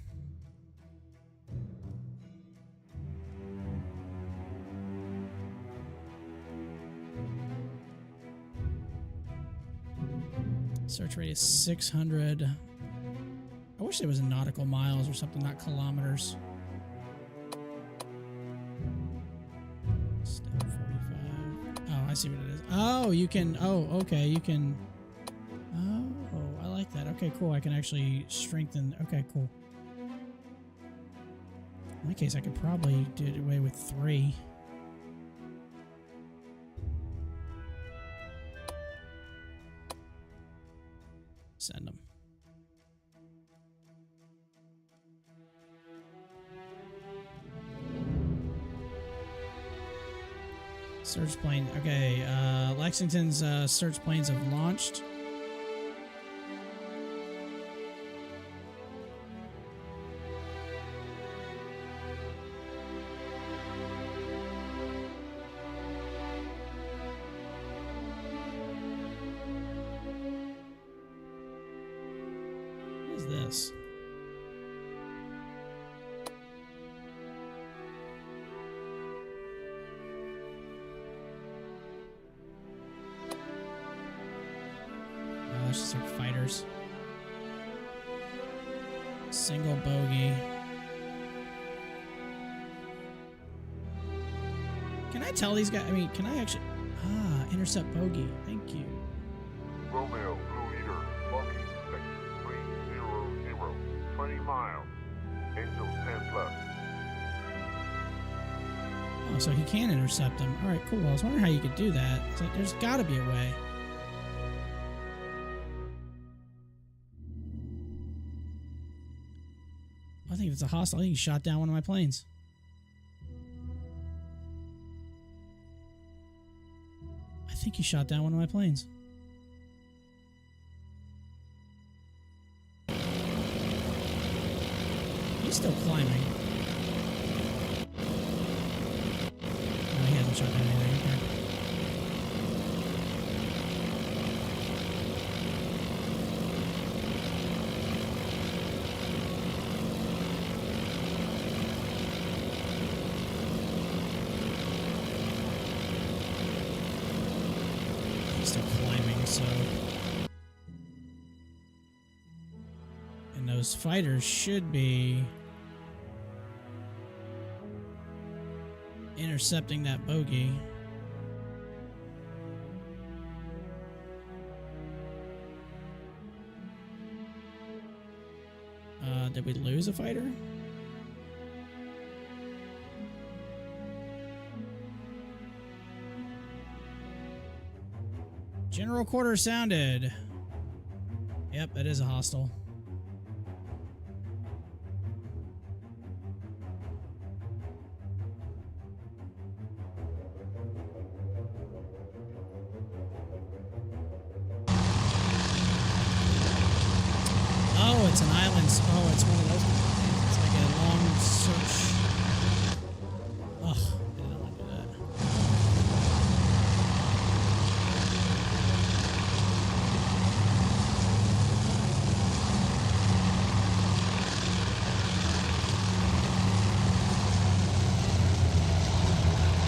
Search radius 600. I wish there was in nautical miles or something, not kilometers. Step 45. Oh, I see what it is. Oh, you can... Oh, okay, you can... Oh, I like that. Okay, cool. I can actually strengthen... Okay, cool. In my case, I could probably do it away with 3. Send them. Search plane. Okay, Lexington's search planes have launched. This. Oh, that's just our fighters. Single bogey. Can I tell these guys? I mean, can I actually... Ah, intercept bogey. Thank you.
Romeo, Blue Leader, Monkey, Sector 300, 20 miles, Angels 10 plus.
Oh, so he can intercept them. All right, cool. I was wondering how you could do that. So there's got to be a way. I think it's a hostile. I think he shot down one of my planes. I think he shot down one of my planes. He's still climbing. No, he hasn't shot down anything. Okay. He's still climbing, so... And those fighters should be... intercepting that bogey. Did we lose a fighter? General quarters sounded. Yep, it is a hostile. Oh, it's an island. Oh, it's one of those. It's like a long search. Ugh, I didn't want to do that.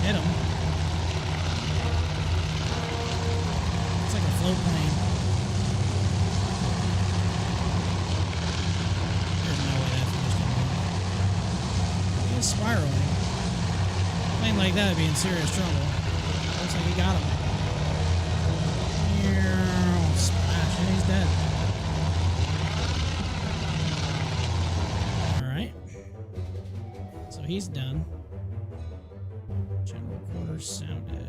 Hit him. It's like a float plane. Spiraling. A plane like that would be in serious trouble. Looks like he got him. Splash, and he's dead. Alright. So he's done. General quarters sounded.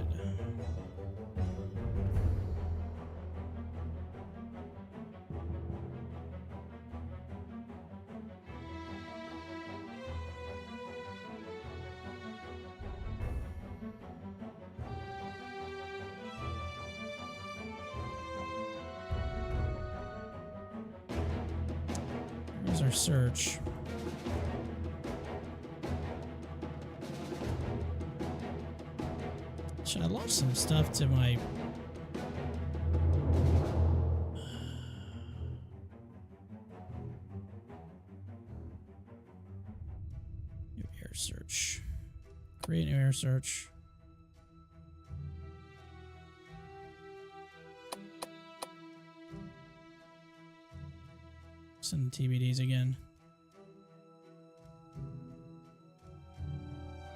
Here's our search. Should I launch some stuff to my... New air search. Create new air search. Send TBDs again.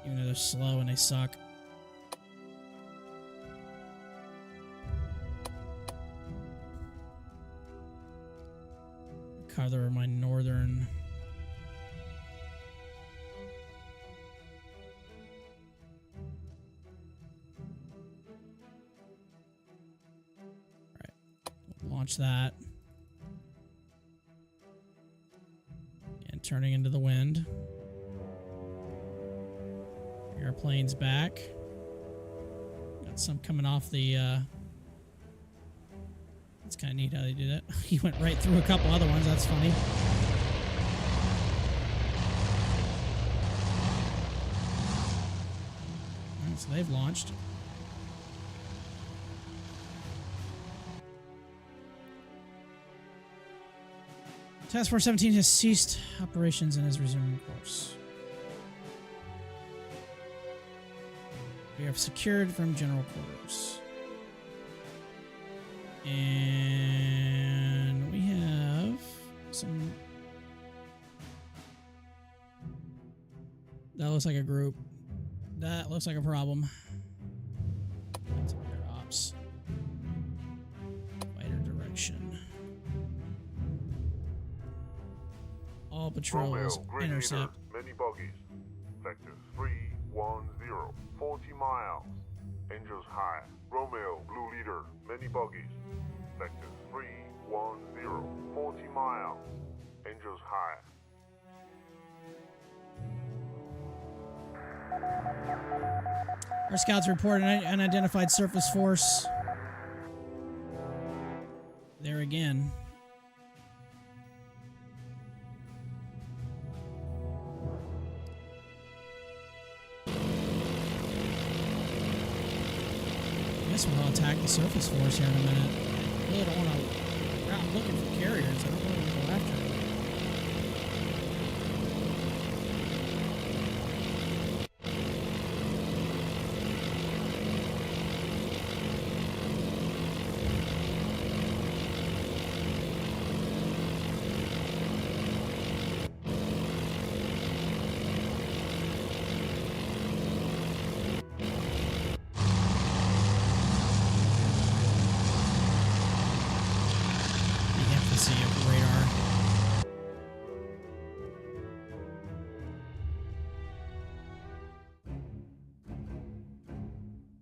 Even though they're slow and they suck. Cover my northern. All right, launch that. And turning into the wind. Airplane's back. Got some coming off the. It's kind of neat how they do that. He went right through a couple other ones. That's funny. All right, so they've launched. Task Force 17 has ceased operations and is resuming course. We have secured from general quarters. And we have some... That looks like a group. That looks like a problem. That's their ops. Fighter direction. All patrols. Intercept.
Many bogies. Sector 310. 40 miles. Angels high. Romeo, blue leader. Many bogies. Sector 310. 40 miles. Angels high.
Our scouts report an unidentified surface force. There again. I guess we'll attack the surface force here in a minute. I really don't want to... I'm looking for carriers. I don't really want to go after them. See a radar.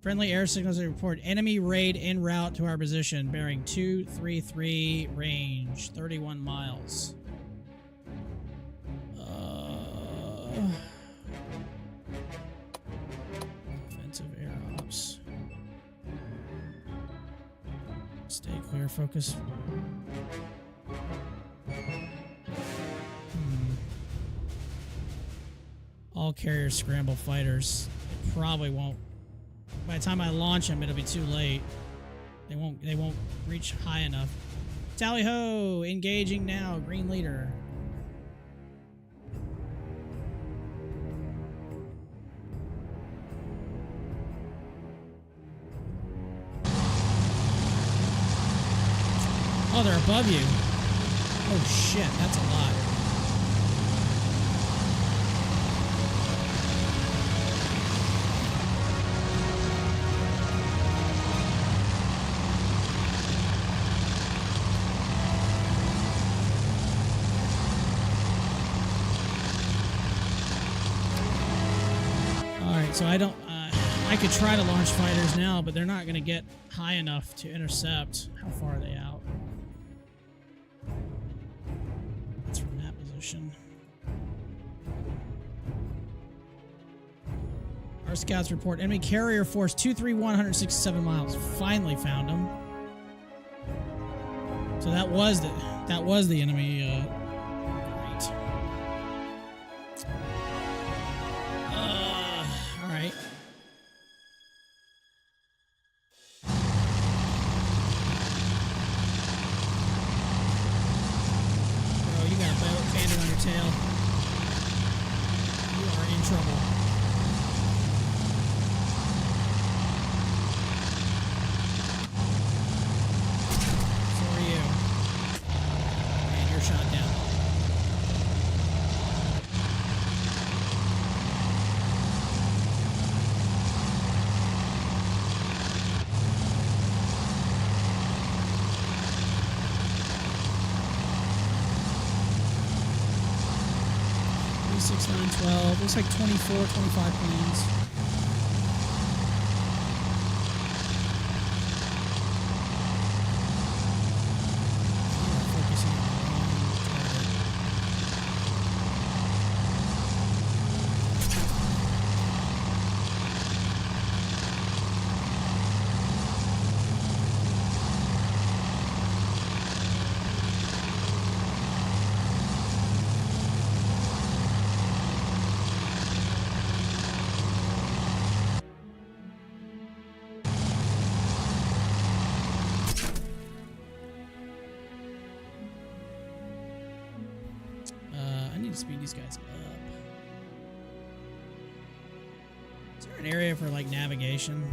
Friendly air signals report enemy raid en route to our position, bearing 233 range, 31 miles. Offensive air ops. Stay clear, focus. All carriers scramble fighters. It probably won't. By the time I launch them, it'll be too late. They won't reach high enough. Tally ho! Engaging now. Green leader. Oh, they're above you. Oh shit, that's a lot. So I could try to launch fighters now, but they're not going to get high enough to intercept. How far are they out? That's from that position. Our scouts report enemy carrier force 231, 167 miles. Finally found them. So that was the enemy. Great. Alright. Bro, you got a bandit on your tail. You are in trouble. So are you. And you're shot down. Looks like 24, 25 planes. Focusing on the wrong speed these guys up. Is there an area for like navigation?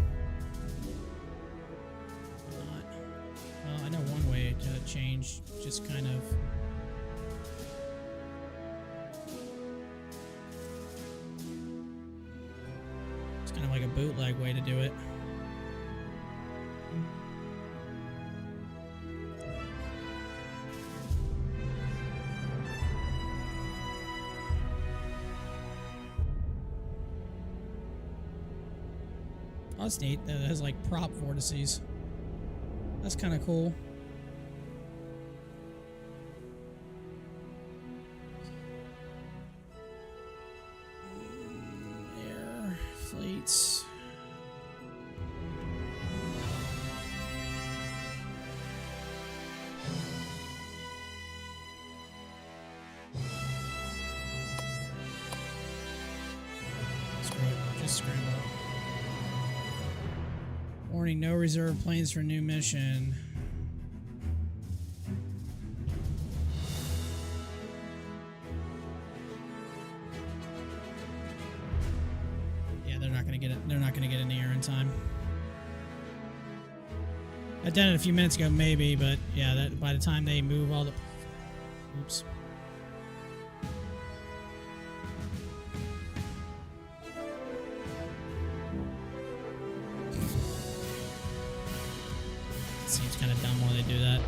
Not. Well, I know one way to change, just kind of. It's kind of like a bootleg way to do it. That's neat. That has like prop vortices. That's kind of cool. Air fleets. Just scramble. Warning, no reserve planes for new mission. Yeah, they're not gonna get it. They're not gonna get in the air in time. I done it a few minutes ago, maybe, but yeah, that by the time they move all the. Oops. Seems kind of dumb when they do that.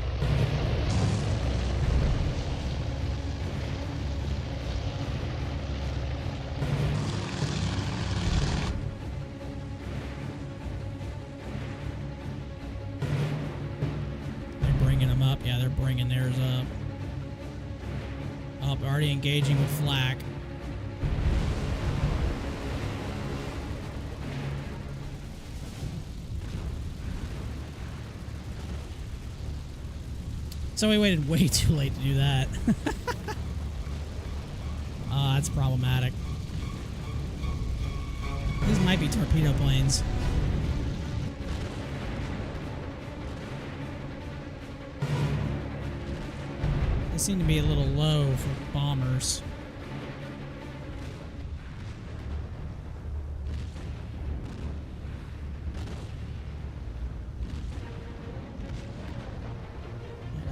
Yeah, they're bringing theirs up. Up, already engaging with flak. So we waited way too late to do that. That's problematic. These might be torpedo planes. They seem to be a little low for bombers.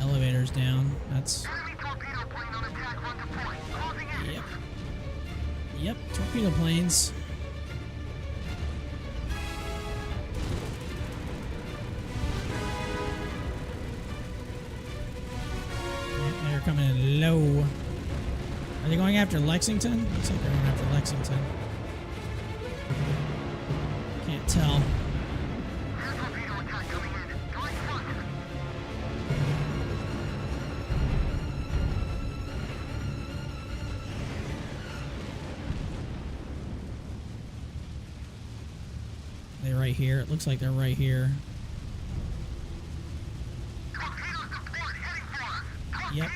Elevator's down. That's... Yep. Yep, torpedo planes. They're coming in low. Are they going after Lexington? Looks like they're going after Lexington. Can't tell. They're right here. It looks like they're right here. Yep.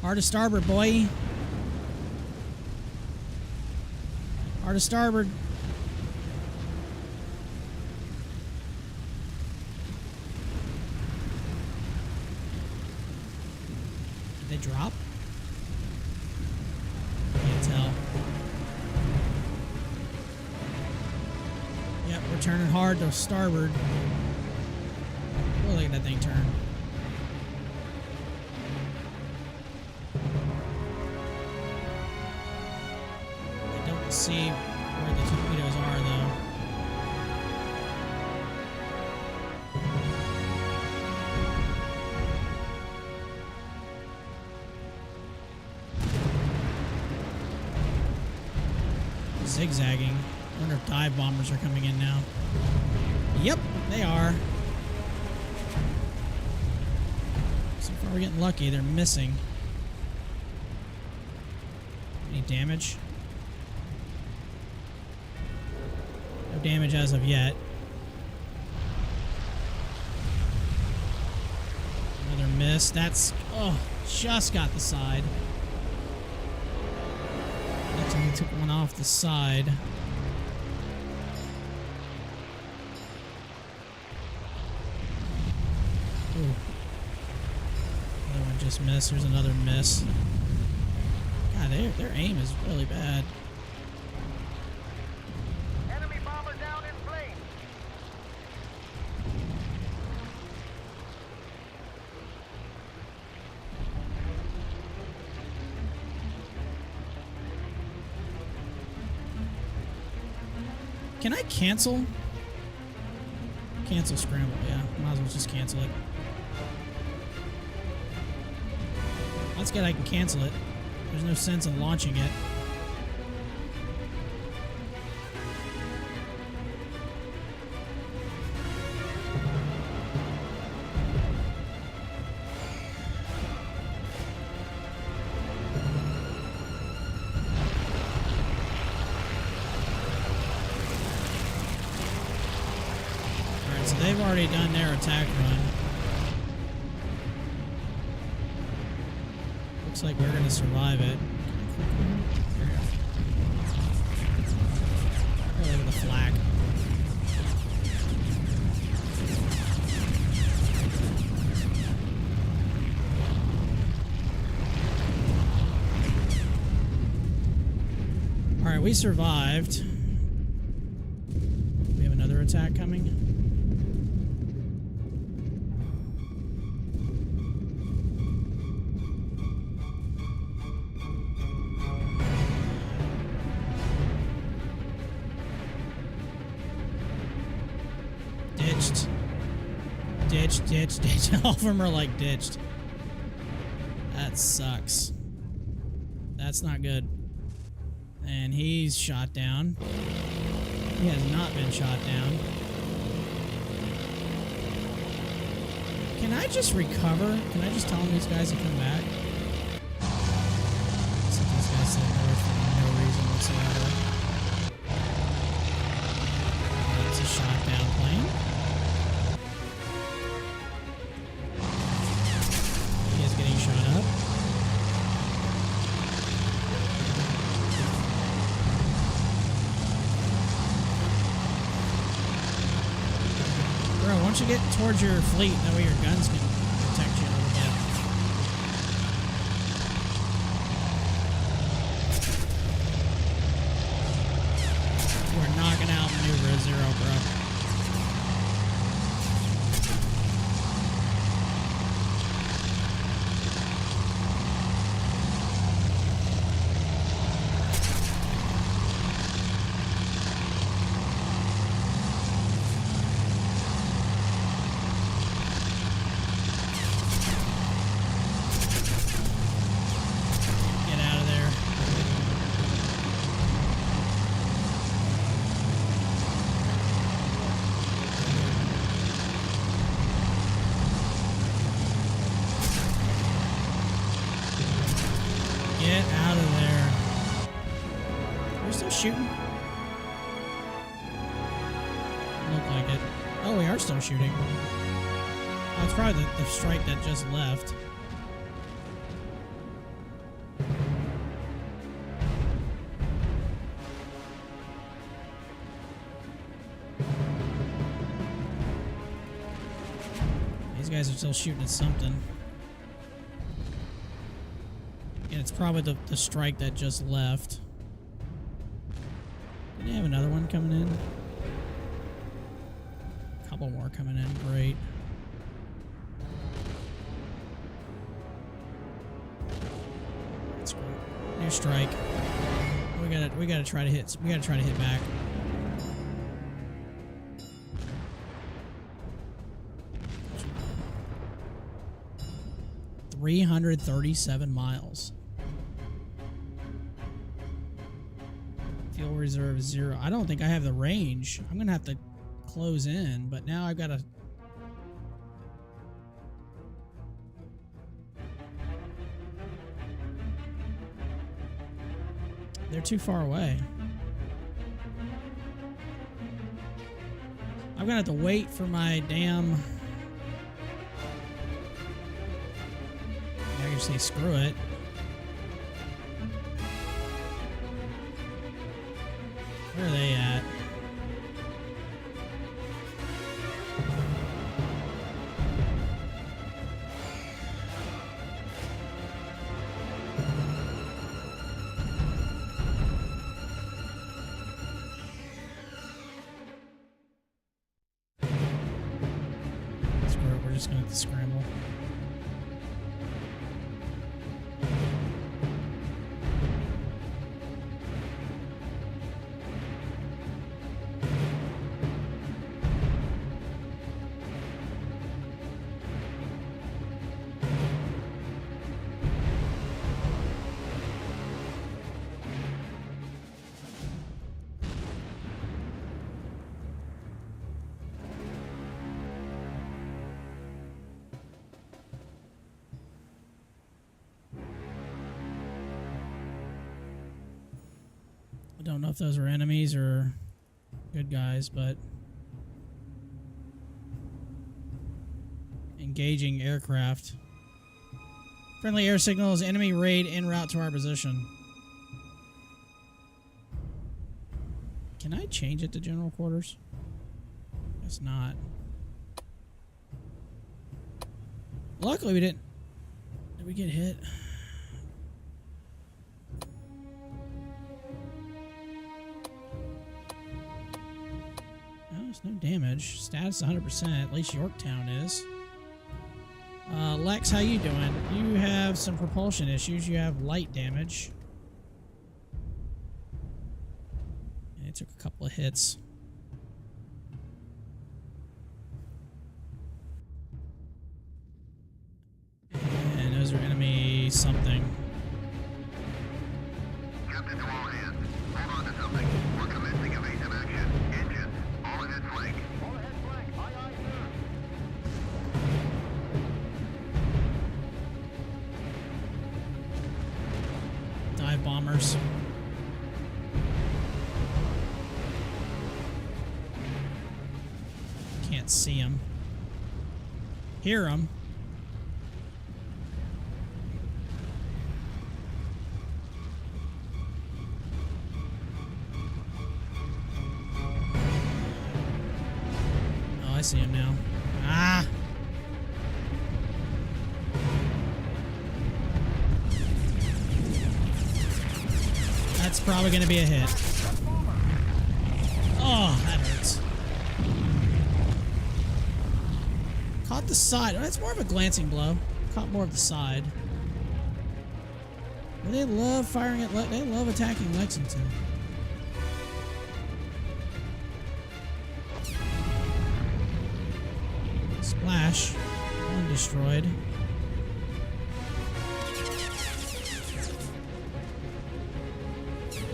Hard to starboard, boy. Hard to starboard. Did they drop? Can't tell. Yep, we're turning hard to starboard. Oh, look at that thing turn. I don't see where the torpedoes are, though. Zigzagging. I wonder if dive bombers are coming in now. Yep, they are. So far we're getting lucky. They're missing. Any damage? No damage as of yet. Another miss. That's... oh, just got the side. Actually took one off the side. Ooh. Another one just missed. There's another miss. God, their aim is really bad.
Enemy bomber down in flames.
Can I cancel? Cancel scramble, yeah. Might as well just cancel it. That's good, I can cancel it. There's no sense in launching it. Alright, so they've already done their attack run. Looks like we're going to survive it. Oh, look at the flak. Alright, we survived. We have another attack coming. Ditched. All of them are like ditched. That sucks. That's not good. And he's shot down. He has not been shot down. Can I just recover? Can I just tell them these guys to come back? So these guys said north for no reason whatsoever. That's a shot down plane. He is getting shot up. Bro, once you get towards your fleet, that way your guns can protect you a little bit. We're knocking out maneuver 0, bro. Get out of there. We're still shooting? Look like it. Oh, we are still shooting. Oh, it's probably the strike that just left. These guys are still shooting at something. And it's probably the strike that just left. Did they have another one coming in? A couple more coming in. Great. That's great. New strike. We gotta try to hit. We gotta try to hit back. $337 miles. Fuel reserve 0. I don't think I have the range. I'm gonna have to close in, but now I've got to. They're too far away. I'm gonna have to wait for my damn. I can say screw it. Where are they at? Screw it, we're just gonna have to scramble. I don't know if those were enemies or good guys, but engaging aircraft. Friendly air signals, enemy raid en route to our position. Can I change it to general quarters? Guess not. Luckily we didn't. Did we get hit? There's no damage. Status 100%. At least Yorktown is. Lex, how you doing? You have some propulsion issues. You have light damage. And it took a couple of hits. And those are enemy something.
Captain to all hands. Hold on to something. We're commencing evasive action. Engines, all ahead flank.
All ahead flank. Aye, aye, sir.
Dive bombers. Can't see them. Hear them. Oh, I see him now. Ah! That's probably going to be a hit. Oh, that hurts. Caught the side. Oh, that's more of a glancing blow. Caught more of the side. But they love firing at... They love attacking Lexington. Splash. One destroyed.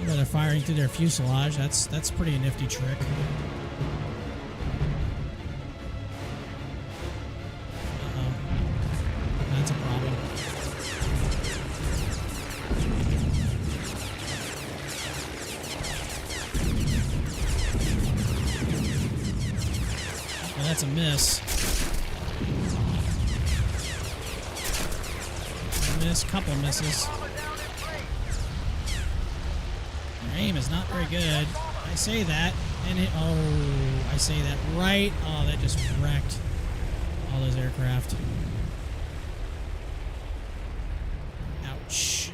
They're firing through their fuselage. That's pretty a nifty trick. Uh-oh. That's a problem. Well, that's a miss. Miss, couple of misses. Aim is not very good. I say that, and it... Oh, I say that right. Oh, that just wrecked all those aircraft. Ouch.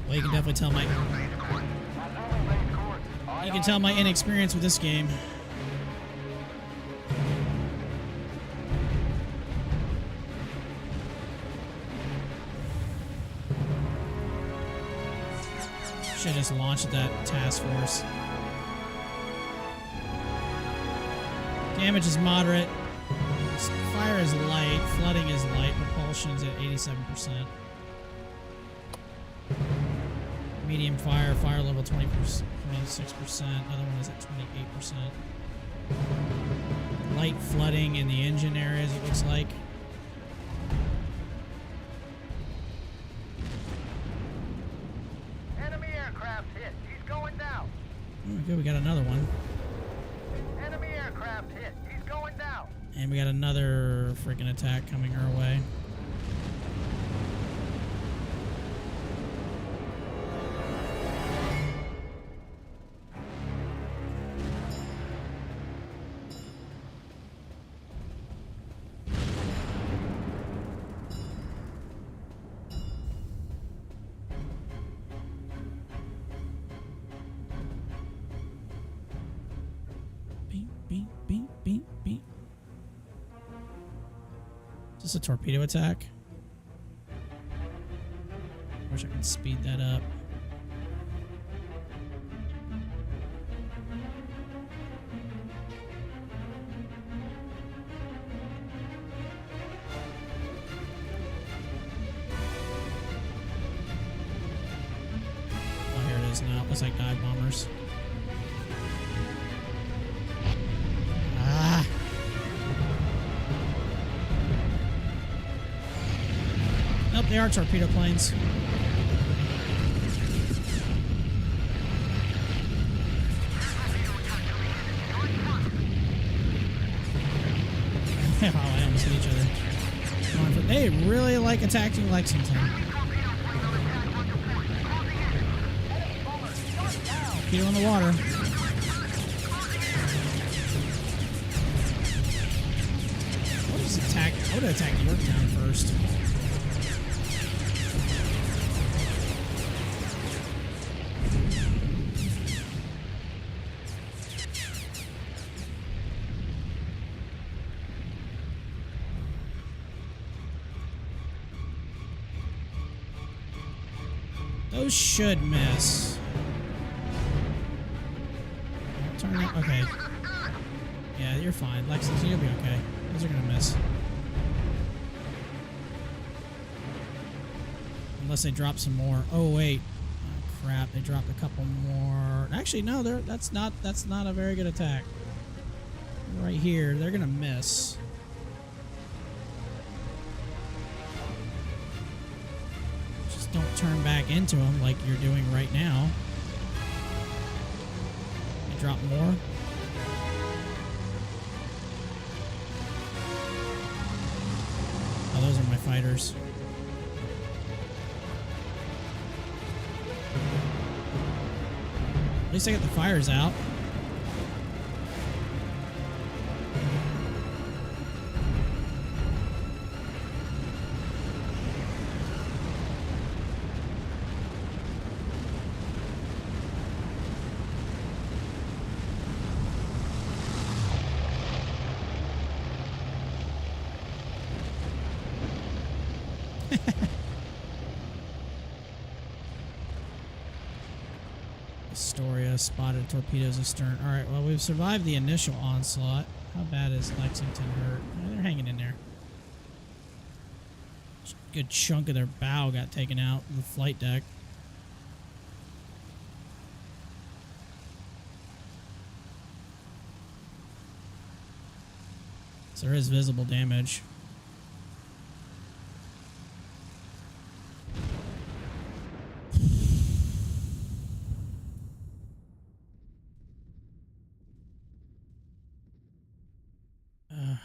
Well, you can definitely tell my... You can tell my inexperience with this game. Should have just launched that task force. Damage is moderate. Fire is light. Flooding is light. Propulsion's at 87%. Medium fire. Fire level 26%. Other one is at 28%. Light flooding in the engine areas, it looks like. Good, we got another one.
Enemy aircraft hit. He's going down.
And we got another freaking attack coming our way. Is this a torpedo attack? Wish I could speed that up. Oh, here it is now. Looks like dive bombers. Ah! Nope, they are torpedo planes. Oh, I almost hit each other. They really like attacking Lexington. Torpedo in the water. What is attack? I would have attacked Yorktown first. Those should miss. Turn that. Okay. Yeah, you're fine. Lexington, you'll be okay. Those are gonna miss. Unless they drop some more. Oh wait. Oh crap, they dropped a couple more. Actually, no, that's not a very good attack. Right here, they're gonna miss. turn back into them like you're doing right now. You drop more. Oh, those are my fighters. At least I got the fires out. Astoria spotted torpedoes astern. Alright, well, we've survived the initial onslaught. How bad is Lexington hurt? They're hanging in there. A good chunk of their bow got taken out in the flight deck. So there is visible damage. Man.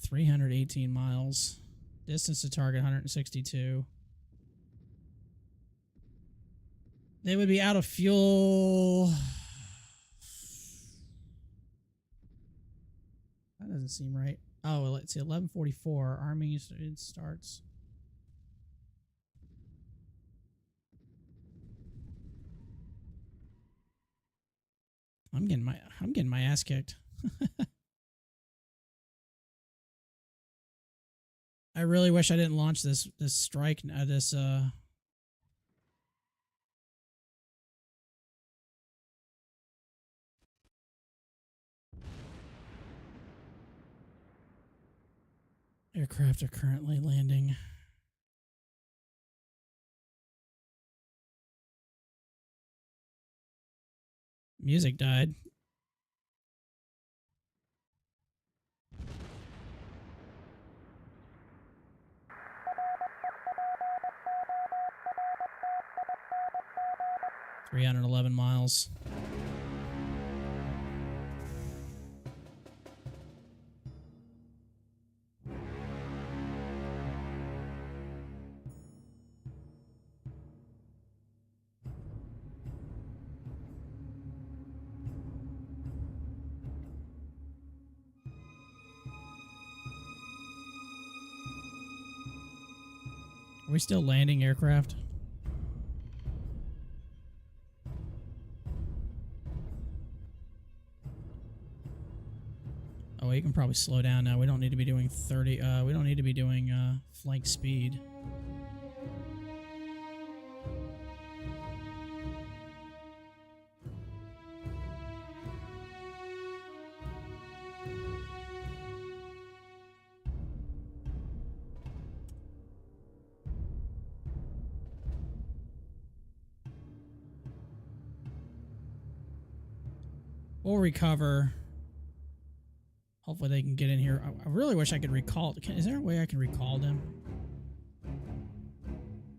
318 miles. Distance to target 162. They would be out of fuel. That doesn't seem right. Oh, well, let's see. 11:44. Army it starts. I'm getting my ass kicked. I really wish I didn't launch this strike aircraft are currently landing. Music died. $311 miles. Are we still landing aircraft? Oh, you can probably slow down now. We don't need to be doing 30. We don't need to be doing flank speed. We'll recover. Hopefully they can get in here. I really wish I could recall. Is there a way I can recall them?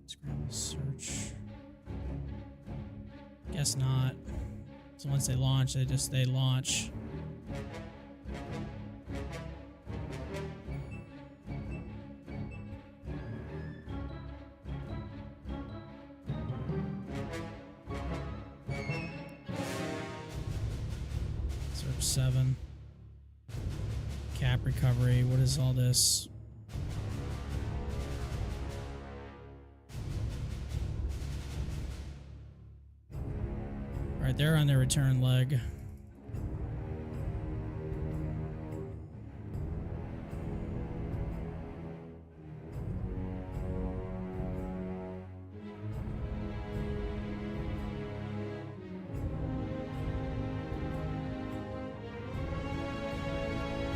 Scramble search. Guess not. So once they launch, they launch. Search 7. Cap recovery. What is all this? Alright, they're on their return leg.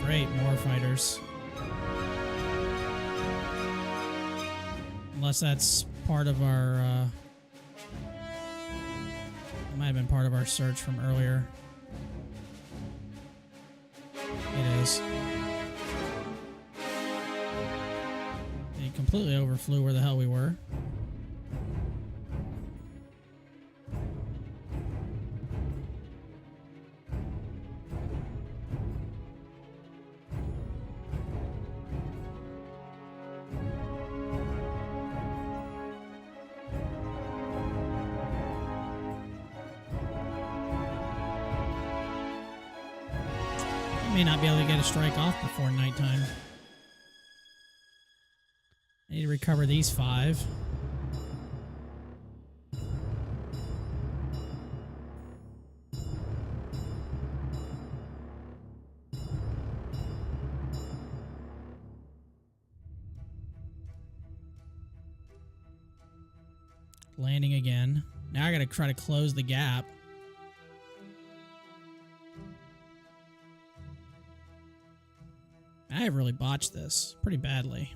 Great, more fighters. Unless that's part of our... it might have been part of our search from earlier. It is. It completely overflew where the hell we were. May not be able to get a strike off before nighttime. I need to recover these 5. Landing again. Now I gotta try to close the gap. I have really botched this pretty badly.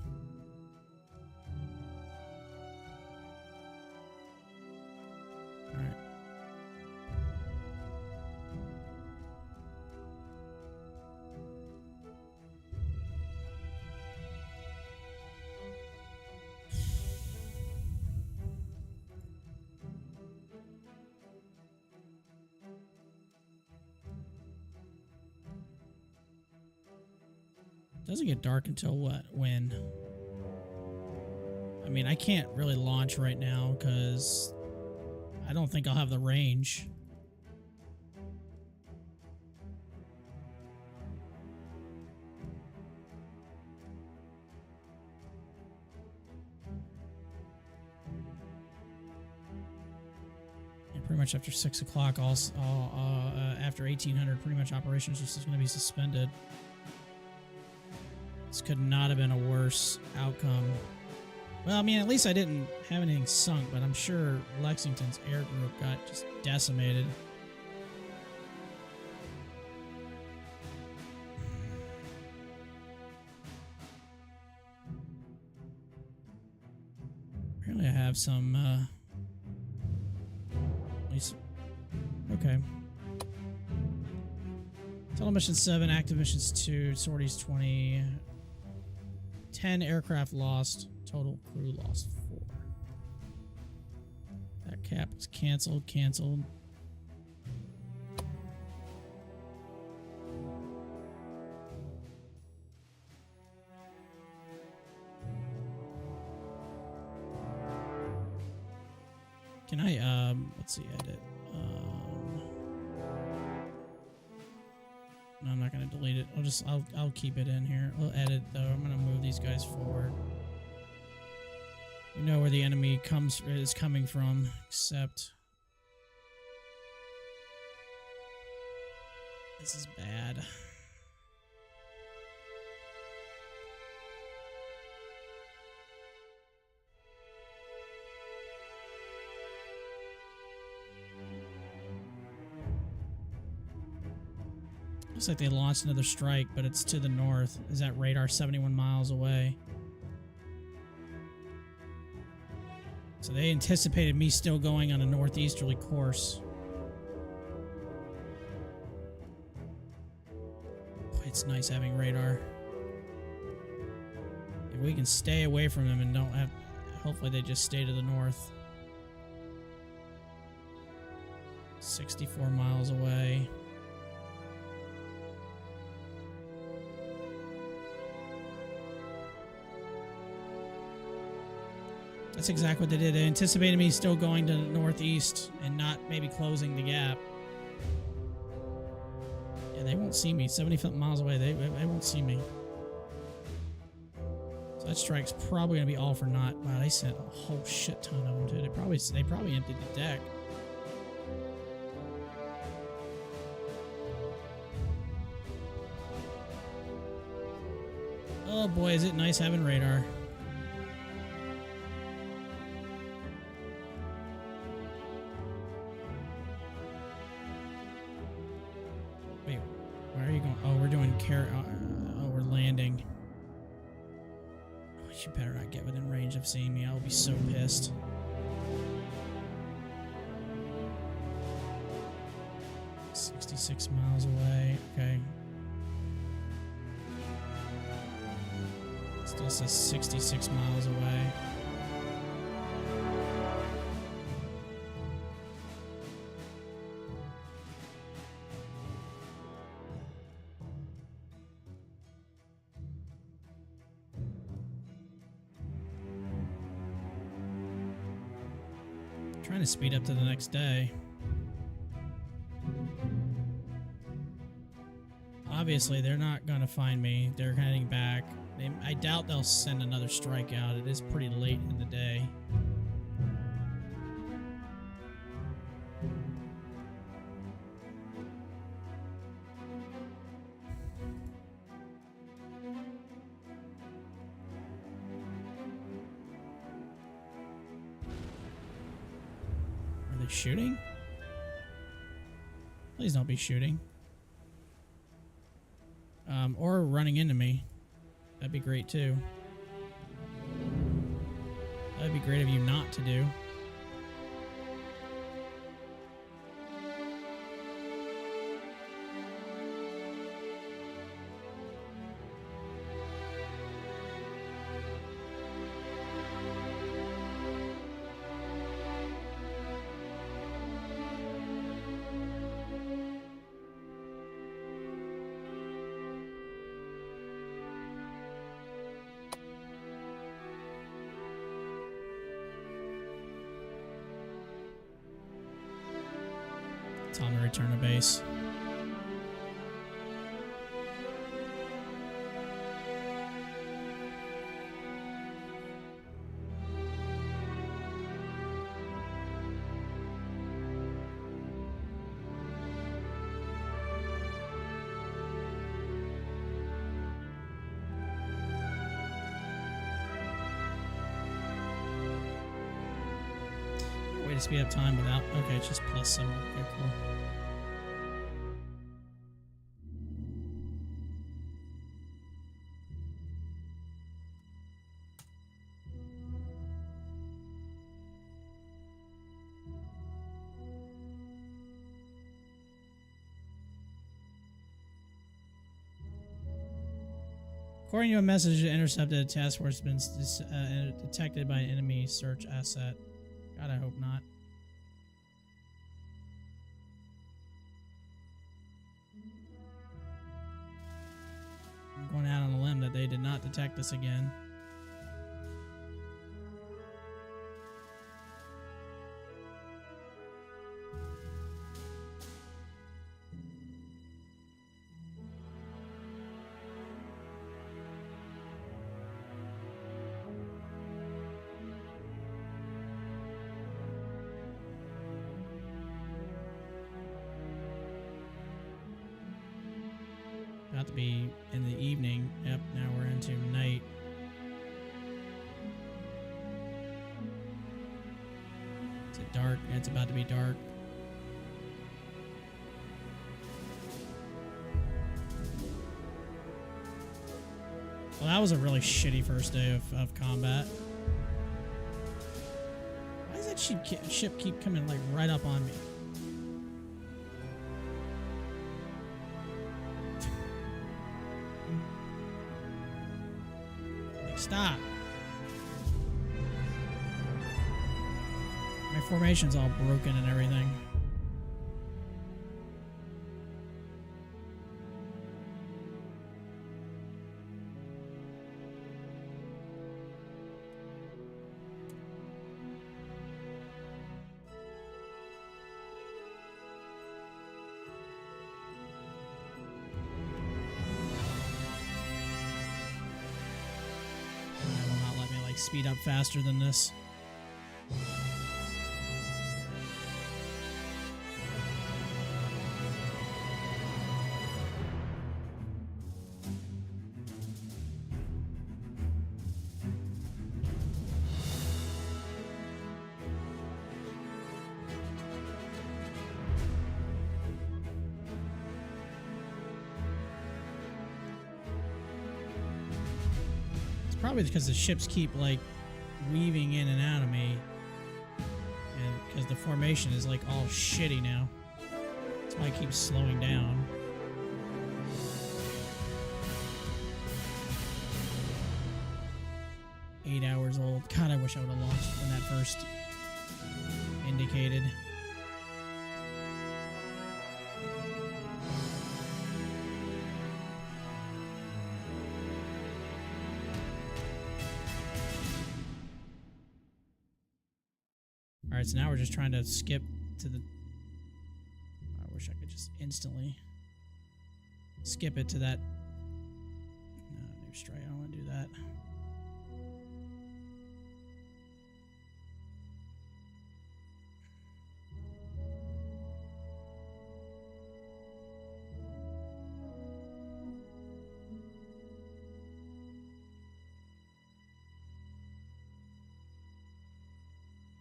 All right. Doesn't get dark until what? When? I mean, I can't really launch right now because I don't think I'll have the range. And pretty much after 6 o'clock, after 1800, pretty much operations just is going to be suspended. This could not have been a worse outcome. Well, I mean, at least I didn't have anything sunk, but I'm sure Lexington's air group got just decimated. Apparently I have some, at least, okay. Total missions 7, active missions 2, sorties 20, 10 aircraft lost, total crew lost 4. That cap was canceled. Can I, let's see, edit. No, I'm not gonna delete it. I'll keep it in here. I'll edit though. I'm gonna move these guys forward. We know where the enemy is coming from, except this is bad. Looks like they launched another strike, but it's to the north. Is that radar 71 miles away? So they anticipated me still going on a northeasterly course. Boy, it's nice having radar. If we can stay away from them and don't have... Hopefully they just stay to the north. 64 miles away. That's exactly what they did. They anticipated me still going to the northeast and not maybe closing the gap. Yeah, they won't see me. 70 miles away, they won't see me. So that strike's probably going to be all for naught. Wow, they sent a whole shit ton of them, too. They probably emptied the deck. Oh boy, is it nice having radar. Where are you going? Oh, we're doing we're landing. She better not get within range of seeing me. I'll be so pissed. "66 miles away." Okay. Still says 66 miles away. Trying to speed up to the next day. Obviously, they're not going to find me. They're heading back. I doubt they'll send another strike out. It is pretty late in the day. Are they shooting? Please don't be shooting. Or running into me. That'd be great too. That'd be great of you not to do. Time to return to base. Way to speed up time without. Okay, it's just plus symbol. Okay, cool. According to a message, intercepted a task force has been detected by an enemy search asset. God, I hope not. I'm going out on a limb that they did not detect us again. About to be in the evening. Yep, now we're into night. Is it dark? It's about to be dark. Well, that was a really shitty first day of combat. Why does that ship keep coming like right up on me? Stop. My formation's all broken and everything. Speed up faster than this. Probably because the ships keep like weaving in and out of me, and because the formation is like all shitty now. That's why it keeps slowing down. Eight hours old. God, I wish I would have launched when that first indicated. Alright, so now we're just trying to skip to the... I wish I could just instantly skip it to that... No, new strike. I don't want to do that.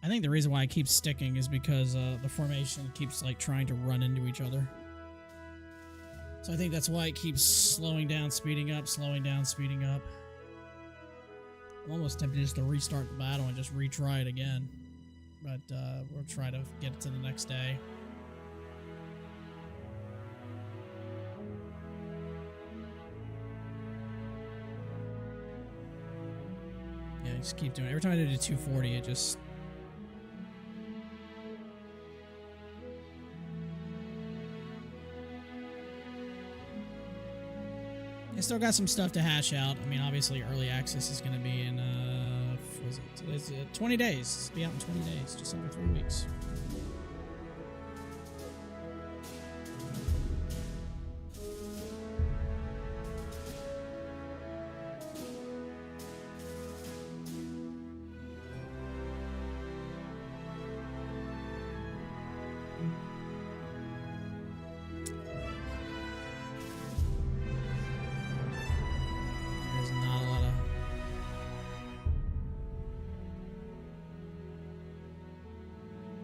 I think the reason why it keeps sticking is because the formation keeps like trying to run into each other. So I think that's why it keeps slowing down, speeding up, slowing down, speeding up. I'm almost tempted just to restart the battle and just retry it again. But we'll try to get it to the next day. Yeah, just keep doing it. Every time I do the 240, it just... I still got some stuff to hash out. I mean, obviously, early access is going to be in, was it? It's 20 days. It'll be out in 20 days, just under 3 weeks.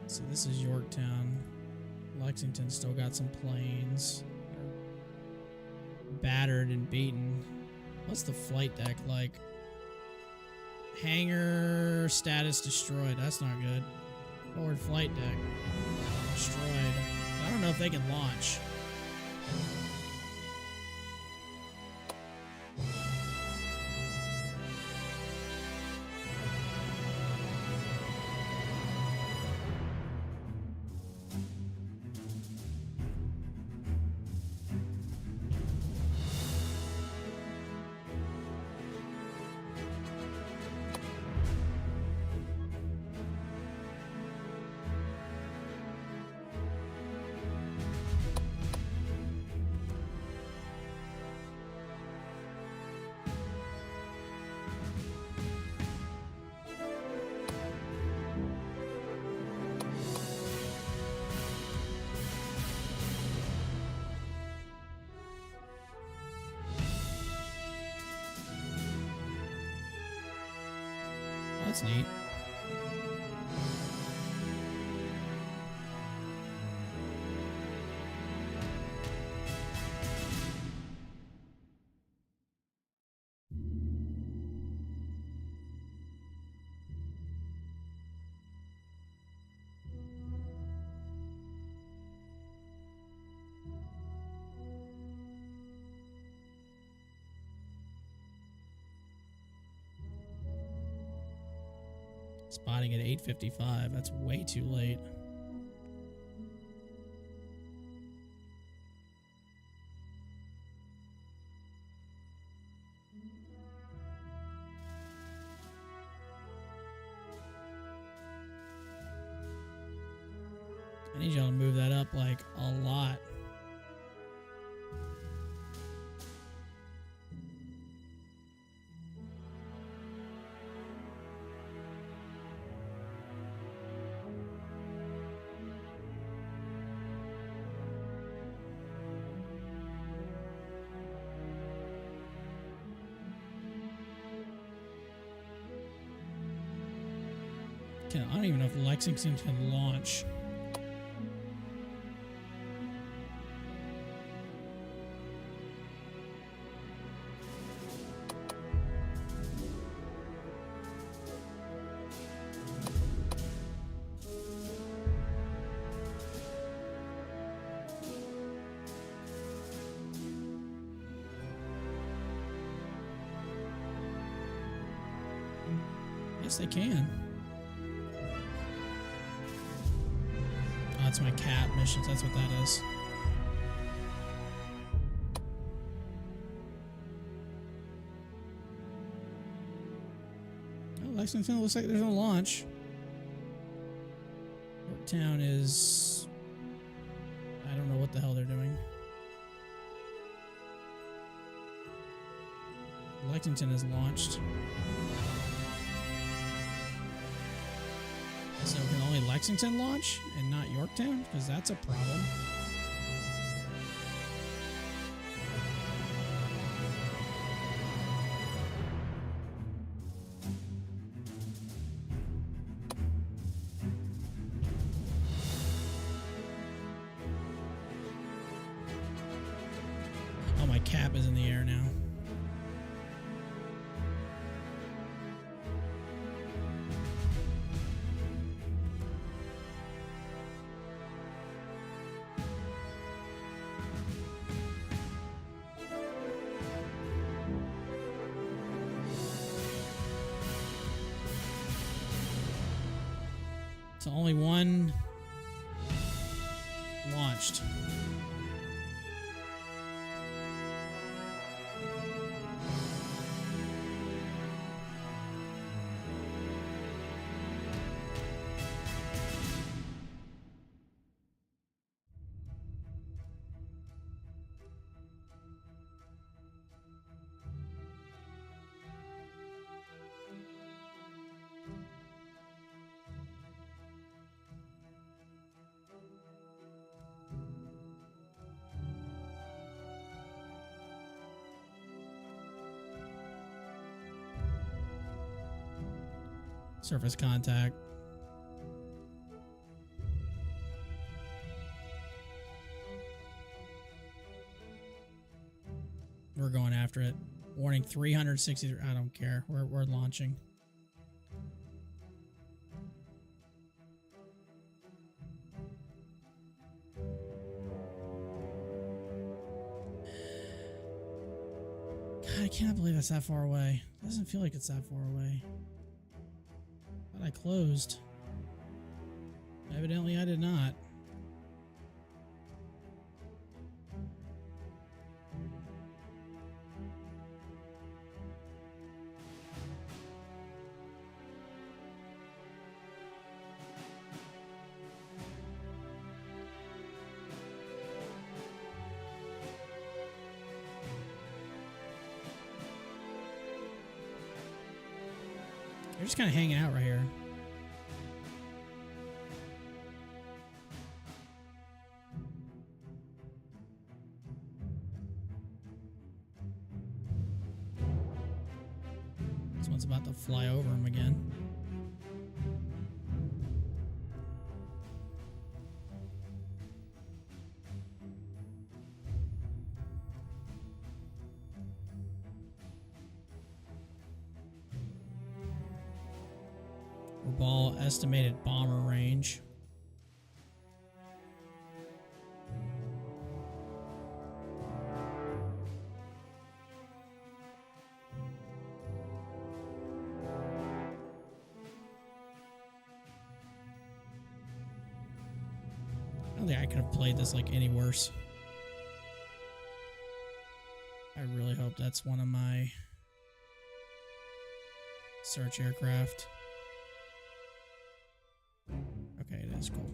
So this is Yorktown. Lexington still got some planes. Battered and beaten. What's the flight deck like? Hangar status destroyed. That's not good. Forward flight deck destroyed. I don't know if they can launch. That's neat. Spotting at 8:55. That's way too late. I need y'all to move that up like a lot. I don't even know if Lexington can launch. guess they can. Oh, that's my cat missions. That's what that is. Oh, Lexington looks like there's no launch. Yorktown is... I don't know what the hell they're doing. Lexington is launched. So can only Lexington launch and not Yorktown? Because that's a problem. Oh, my cap is in the air now. So only one launched. Surface contact. We're going after it. Warning 360. I don't care. We're launching. God, I cannot believe it's that far away. It doesn't feel like it's that far away. I closed. Evidently, I did not. They're just kind of hanging out right here. This one's about to fly over him again. Ball estimated bomber range. I don't think I could have played this like any worse. I really hope that's one of my search aircraft. Okay, it is cool.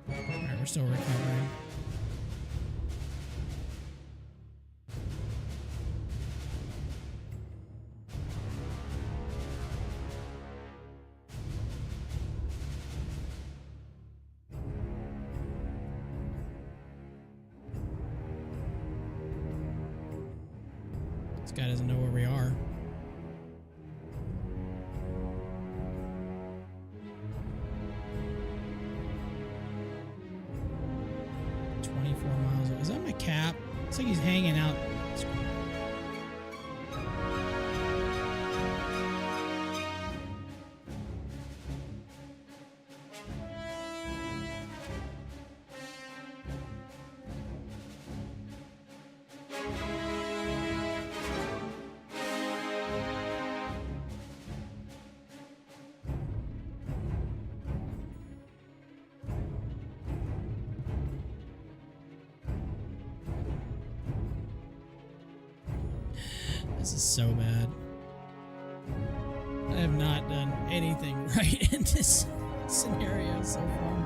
Alright, we're still recovering. This guy doesn't know where we are. $24 miles. Is that my cap? Looks like he's hanging out. This is so bad. I have not done anything right in this scenario so far.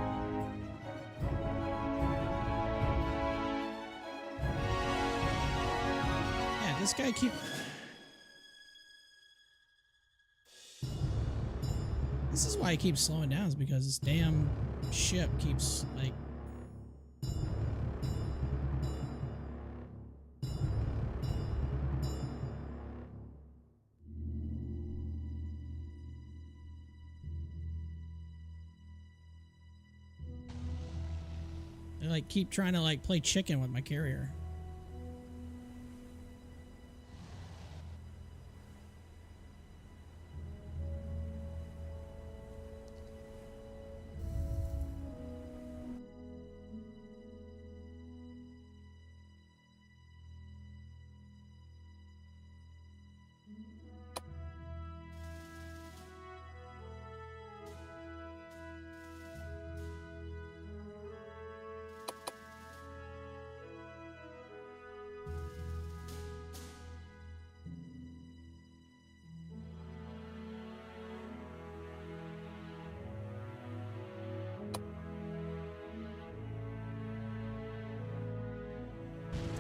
Yeah, this guy This is why he keeps slowing down, is because this damn ship keeps, like... They like keep trying to like play chicken with my carrier.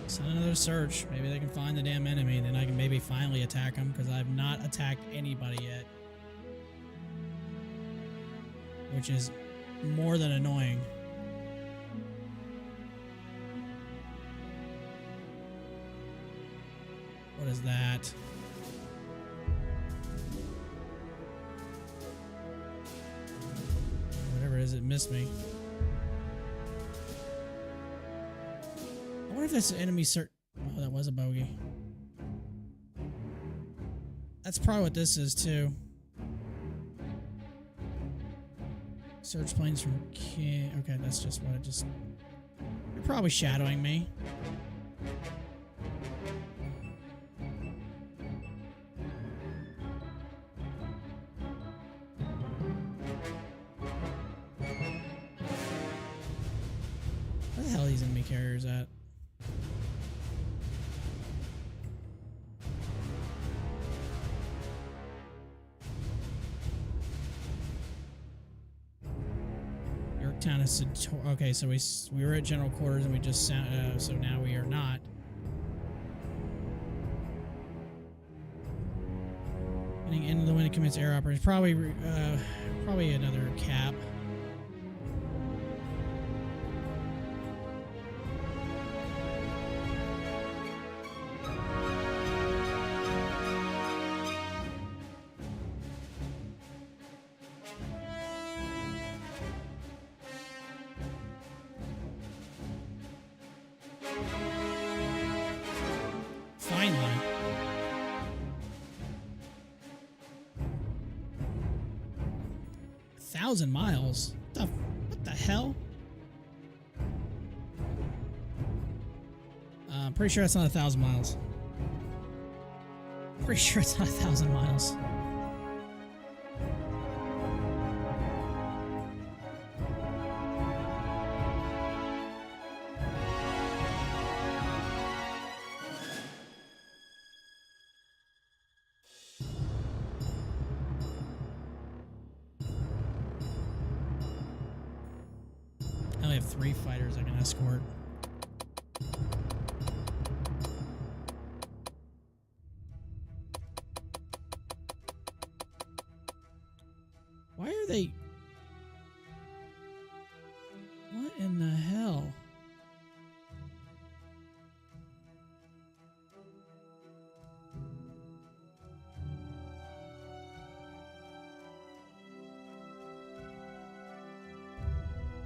Send another search. Maybe they can find the damn enemy, and then I can maybe finally attack them, because I have not attacked anybody yet. Which is more than annoying. What is that? Whatever it is, it missed me. I wonder if that's an enemy search. Oh, that was a bogey. That's probably what this is too. Search planes from King. Okay, that's just what it just. You're probably shadowing me. Where the hell are these enemy carriers at? Town is okay, so we were at general quarters and we just so now we are not. Getting into the wind to commence air operations. Probably another cap. Finally. $1,000 miles? What the hell? I'm pretty sure it's not 1,000 miles. Pretty sure it's not 1,000 miles. I only have 3 fighters I can escort. Why are they... What in the hell?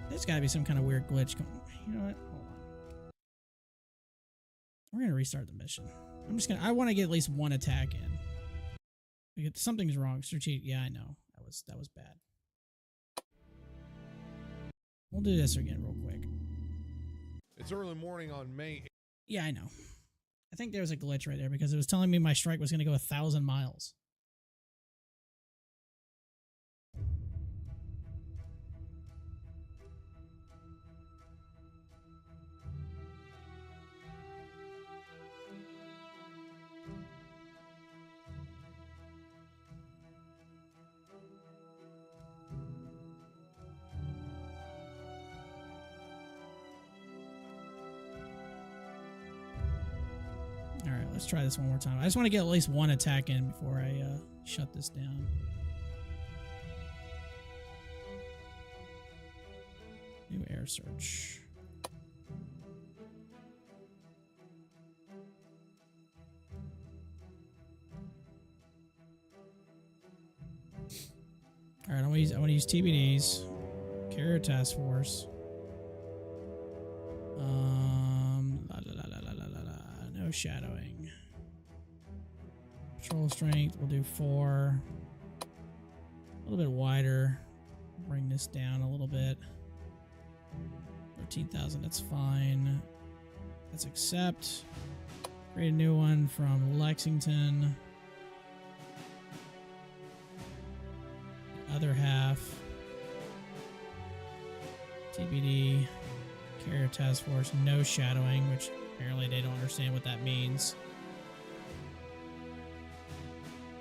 There's gotta be some kind of weird glitch going. You know what? We're gonna restart the mission. I want to get at least one attack in. Because something's wrong. Strategic. Yeah, I know. That was bad. We'll do this again real quick.
It's early morning on May 8th.
Yeah, I know. I think there was a glitch right there because it was telling me my strike was going to go 1,000 miles. All right, let's try this one more time. I just want to get at least one attack in before I shut this down. New air search. All right, I want to use TBDs. Carrier task force. No shadowing. Patrol strength, we'll do 4. A little bit wider. Bring this down a little bit. 13,000, that's fine. Let's accept. Create a new one from Lexington. The other half. TBD. Carrier task force, no shadowing, which apparently they don't understand what that means.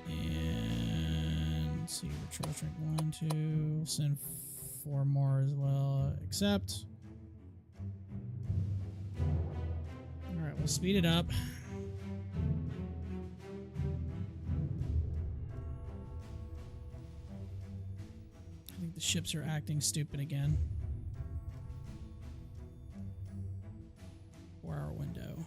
And let's see, patrol strength 1, 2. We'll send 4 more as well. Accept. All right, we'll speed it up. I think the ships are acting stupid again. 4-hour window.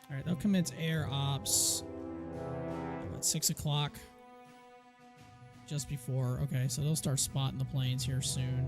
All right, they'll commence air ops at 6 o'clock. Just before. Okay, so they'll start spotting the planes here soon.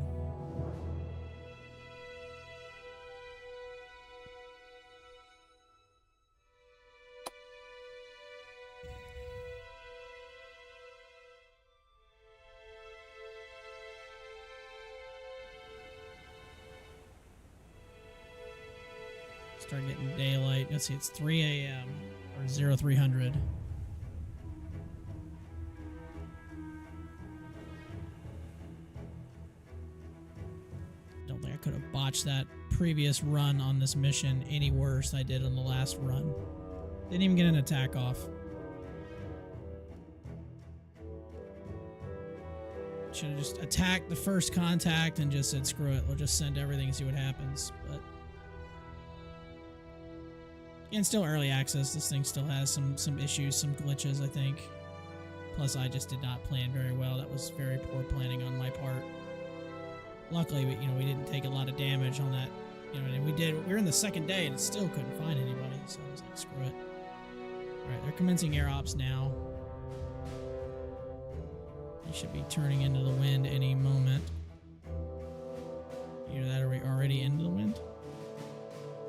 Start getting daylight. Let's see, it's 3 a.m. or 0300. Don't think I could have botched that previous run on this mission any worse than I did on the last run. Didn't even get an attack off. Should have just attacked the first contact and just said, screw it, we'll just send everything and see what happens. But and still early access. This thing still has some issues, some glitches, I think. Plus, I just did not plan very well. That was very poor planning on my part. Luckily, we didn't take a lot of damage on that. And we were in the second day and still couldn't find anybody. So I was like, screw it. All right, they're commencing air ops now. They should be turning into the wind any moment. Either that or we already into the wind.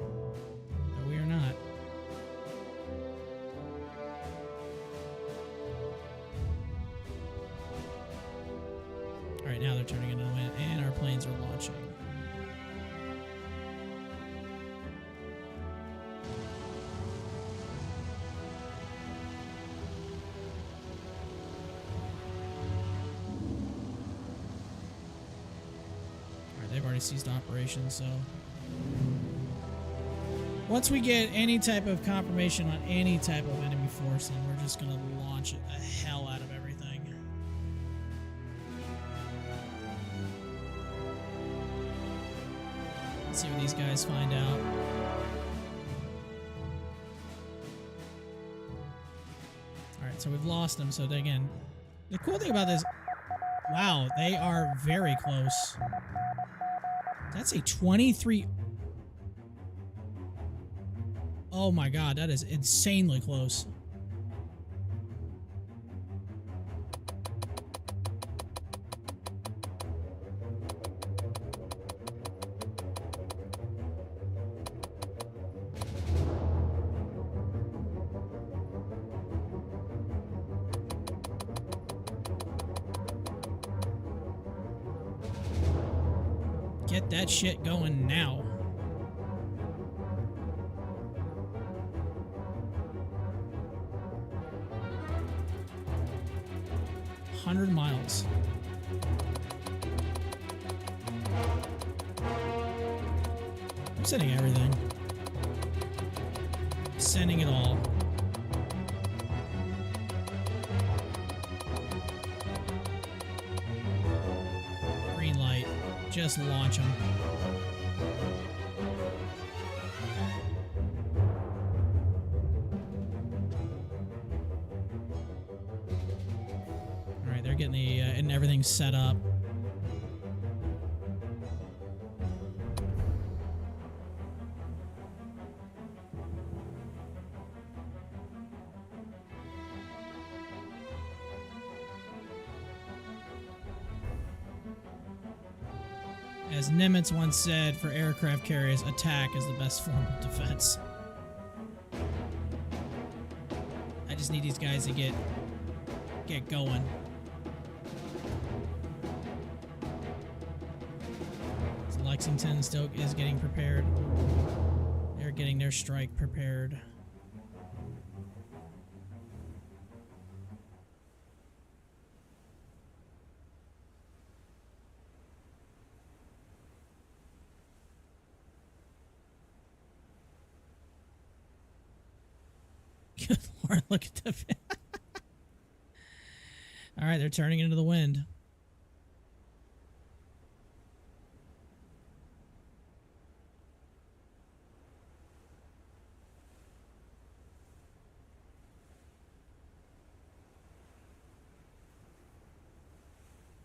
No, we are not. Alright, now they're turning into the wind, and our planes are launching. Alright, they've already ceased operations, so once we get any type of confirmation on any type of enemy force, then we're just going to launch the hell out of everything. Let's see what these guys find out. Alright, so we've lost them. So again, the cool thing about this, wow, they are very close. That's a 23. Oh my god, that is insanely close. Get that shit going now. $100 miles. I'm sending everything. Sending it all. Green light. Just launch them. Alright, they're getting the and everything's set up. As Nimitz once said, for aircraft carriers, attack is the best form of defense. I just need these guys to get going. So Lexington still is getting prepared. They're getting their strike prepared. Good Lord, look at the... Alright, they're turning into the wind.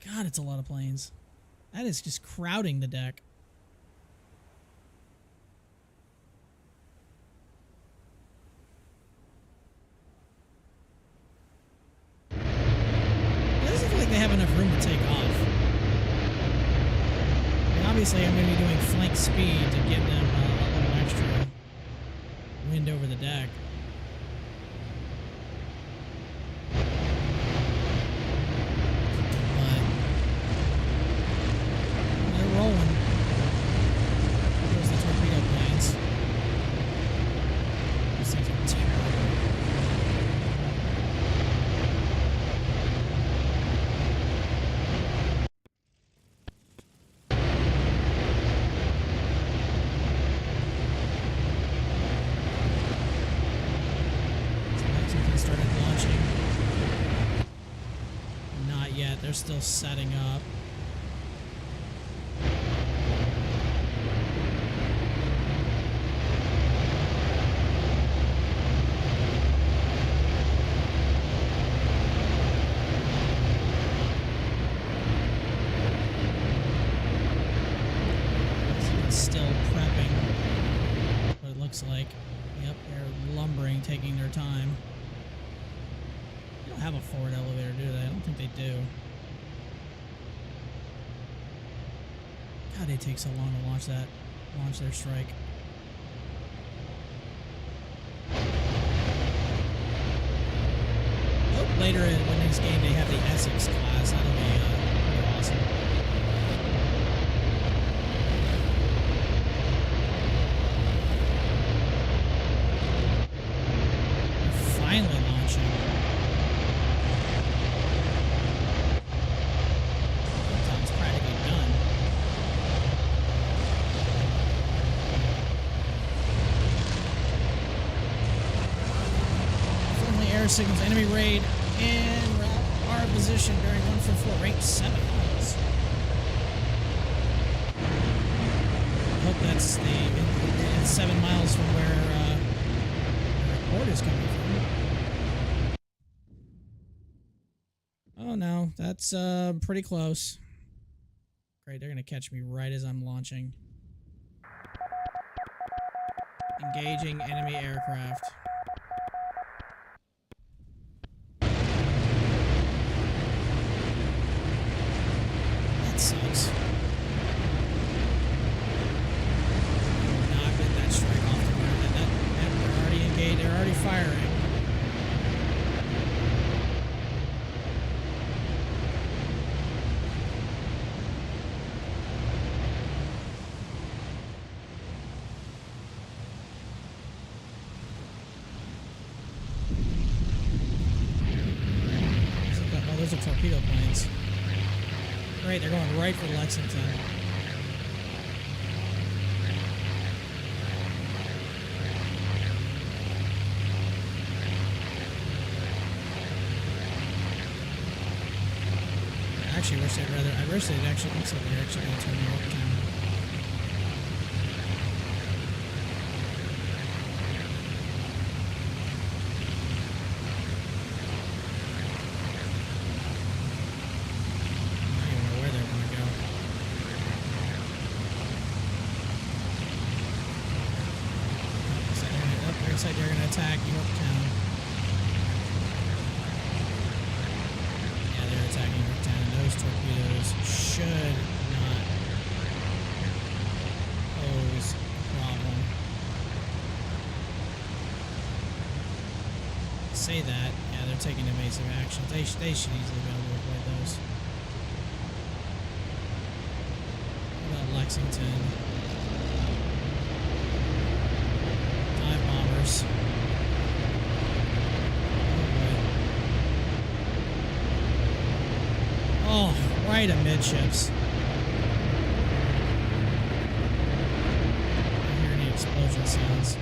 God, it's a lot of planes. That is just crowding the deck. They have enough room to take off. And obviously, I'm going to be doing flank speed to give them a little extra wind over the deck. But they're rolling. There's the torpedo planes. These things are terrible. They're still setting up. It's still prepping, what it looks like. Yep, they're lumbering, taking their time. They don't have a forward elevator, do they? I don't think they do. God, they take so long to launch their strike. Oh, later in this game they have the Essex class. That'll be pretty awesome. They're finally launching. It's practically done. Air signals enemy raid and our position during 144 range 7 miles. I hope that's it's 7 miles from where the report is coming from. Oh no, that's pretty close. Great, they're gonna catch me right as I'm launching. Engaging enemy aircraft. Sucks. Not get that strike off the ground. They're already engaged. They're already firing. torpedo planes. Great, they're going right for Lexington. Actually, I wish they'd actually looks like they're actually going to turn Yorktown. I don't know where they're going to go. Looks like they're going to attack Yorktown. Yeah, they're attacking Yorktown. Those torpedoes should not pose a problem. Say that, yeah, they're taking evasive action. They should easily be able to avoid those. What about Lexington? 5 bombers. Oh, right amidships. I hear any explosion sounds.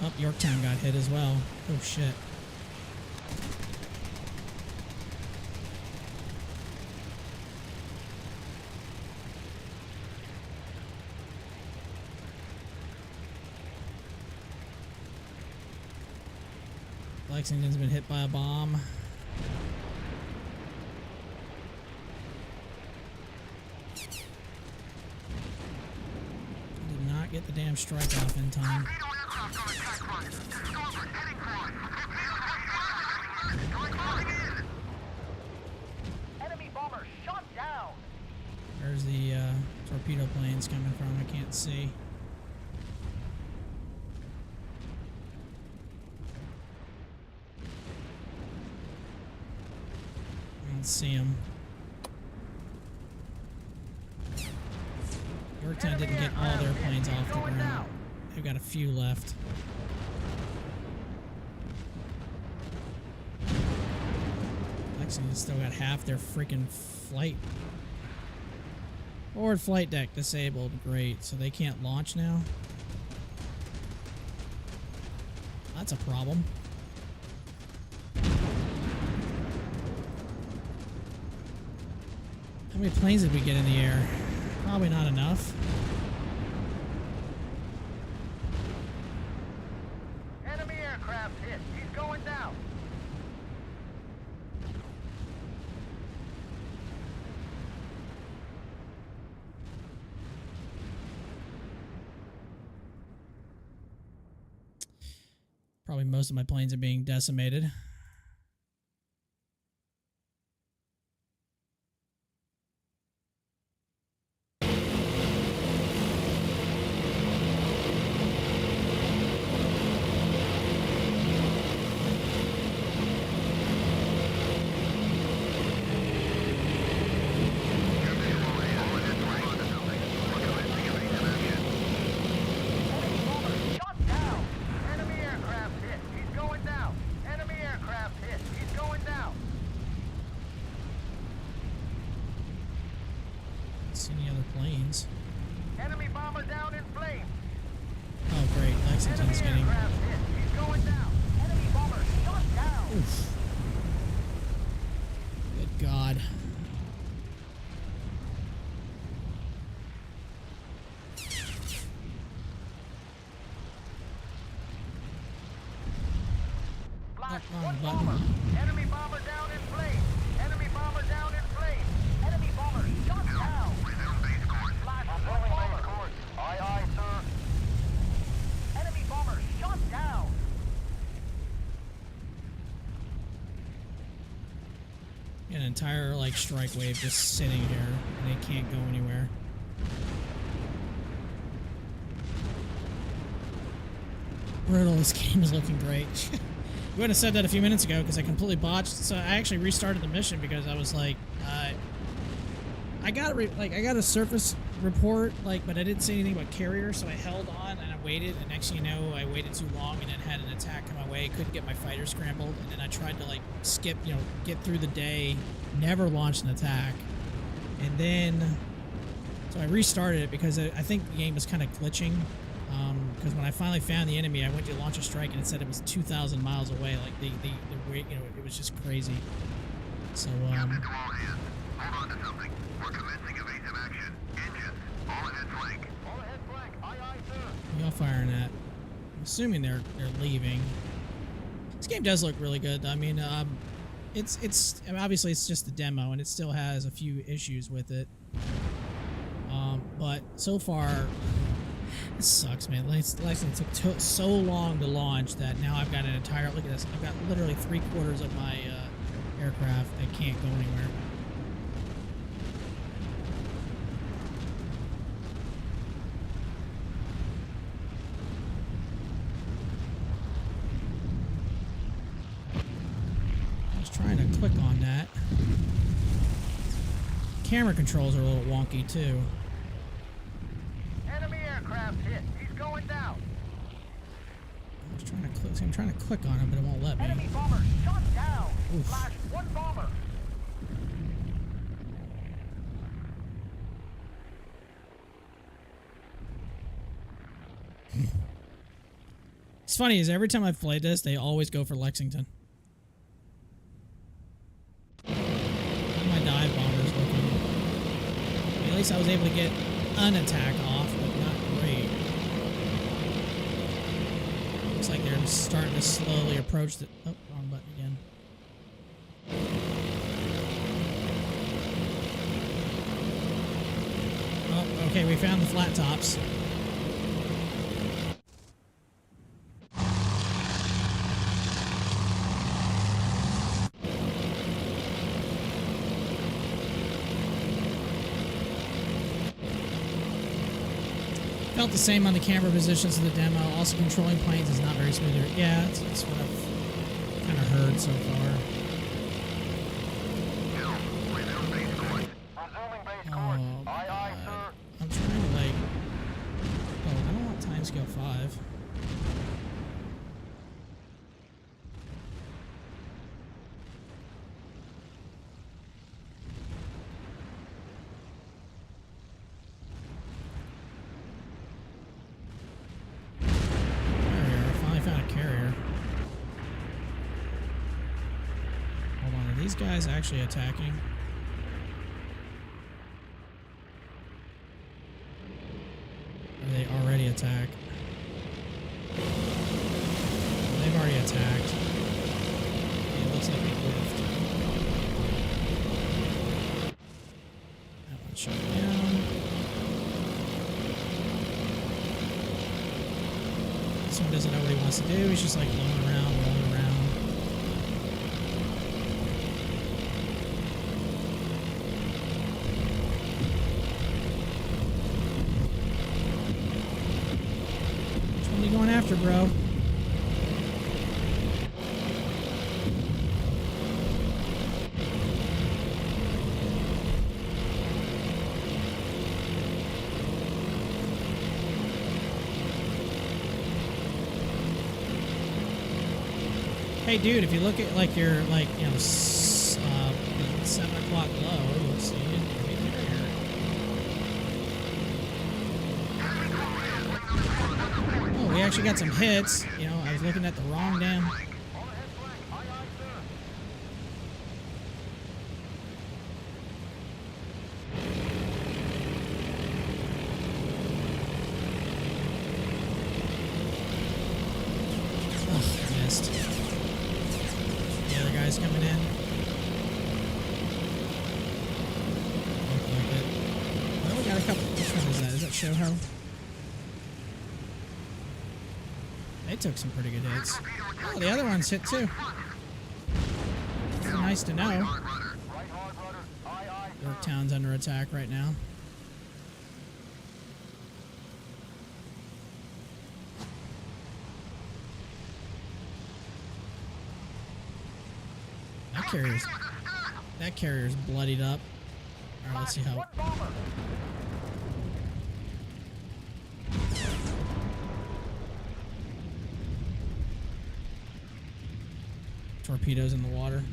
Oh, Yorktown got hit as well. Oh, shit. Lexington's been hit by a bomb. Did not get the damn strike off in time.
Enemy bomber shot down.
Where's the torpedo planes coming from? I can't see. I don't see them. Yorktown didn't get all their planes off the ground. They've got a few left. Lexington's still got half their freaking flight. Forward flight deck disabled. Great. So they can't launch now? That's a problem. How many planes did we get in the air? Probably not enough.
Enemy aircraft hit. He's going down.
Probably most of my planes are being decimated. Any other planes?
Enemy bomber down in flames.
Oh, great. Lexington's getting.
Aircraft hit. He's going down. Enemy bomber shot down.
Oof. Good God.
Flash
Wrong
one
button.
bomber. Enemy bomber down in flames. Enemy bomber down in flames. Enemy bomber shot down. Flash one bomber. Aye, aye, sir. Enemy bomber shot down.
An entire like strike wave just sitting here, and they can't go anywhere. Brutal. This game is looking great. You would have said that a few minutes ago because I completely botched. So I actually restarted the mission because I was like, I got a surface report, like, but I didn't see anything about carrier, so I held on and I waited, and next thing you know, I waited too long and then had an attack come my way. Couldn't get my fighter scrambled, and then I tried to like skip, you know, get through the day, never launched an attack, and then so I restarted it because I think the game was kind of glitching. Because when I finally found the enemy, I went to launch a strike and it said it was 2,000 miles away. Like the way, you know, it was just crazy. So
Captain to all hands. Hold on to something. We're commencing evasive action. Engines, all ahead flank.
All ahead flank. Aye, aye, sir.
y'all firing at? I'm assuming they're leaving. This game does look really good. I mean, I mean, obviously it's just a demo and it still has a few issues with it. But so far, it sucks, man. Lexington took so long to launch that now I've got an entire, look at this, I've got literally 3/4 of my aircraft that can't go anywhere. I was trying to click on that. Camera controls are a little wonky too.
Enemy aircraft hit. He's going down.
I was trying to click. I'm trying to click on him, but it won't let me.
Enemy bomber shot down.
Oof.
Flash one bomber.
It's funny is every time I've played this, they always go for Lexington. How are my dive bombers looking? At least I was able to get an attack off, but not great. Looks like they're starting to slowly approach the. Oh, wrong button again. Oh, okay, we found the flat tops. Felt the same on the camera positions of the demo. Also, controlling planes is not very smooth. Yeah, that's what I've kind of heard so far.
Resuming base course.
Oh,
Aye, aye,
God.
sir.
I'm trying to like. Oh, I don't want timescale 5. These guys actually attacking? Or they already attacked? They've already attacked. It looks like they whiffed. That one shot down. This one doesn't know what he wants to do. He's just like rolling around, rolling around. Going after, bro. Hey, dude, if you look at like your 7 o'clock low, you'll see it. We actually got some hits. You know, I was looking at the wrong damn.
All ahead flank. Aye, aye, sir.
Ugh, missed. The other guy's coming in. Look like it. Well, we got a couple. Which one is that? Is that Shoho? They took some pretty good hits. Oh, the other one's hit too. That's nice to know.
Right hard rudder. Aye, aye, sir.
Yorktown's under attack right now. That carrier's bloodied up. All right, let's see how.
One bomber.
torpedoes in the water.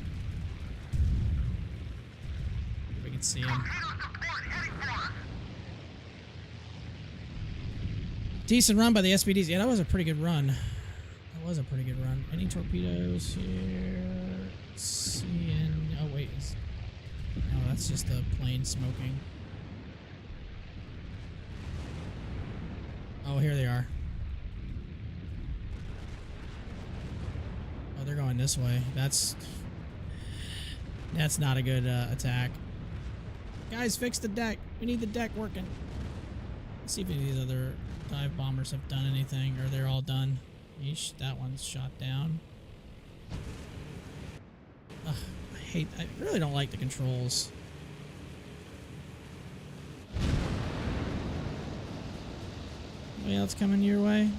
If we can see them. Decent run by the SPDs. Yeah, that was a pretty good run. That was a pretty good run. Any torpedoes here? Seeing. Oh, wait. No, that's just a plane smoking. Oh, here they are. Oh, they're going this way. That's not a good attack. Guys, fix the deck. We need the deck working. Let's see if any of these other dive bombers have done anything, or they're all done. Yeesh, that one's shot down. Ugh, I really don't like the controls. Anybody else coming your way?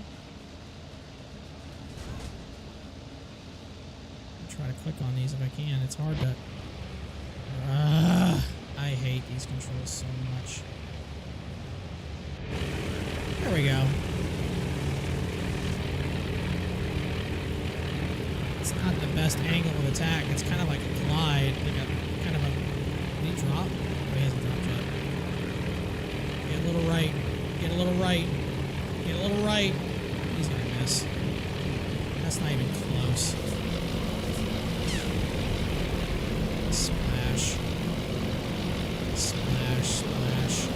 I'll try to click on these if I can. It's hard to... I hate these controls so much. There we go. It's not the best angle of attack. It's kind of like a glide. Like a kind of a... Did he drop? Oh, he hasn't dropped yet. Get a little right. Get a little right. Get a little right. He's gonna miss. That's not even close. Splash. Splash, splash.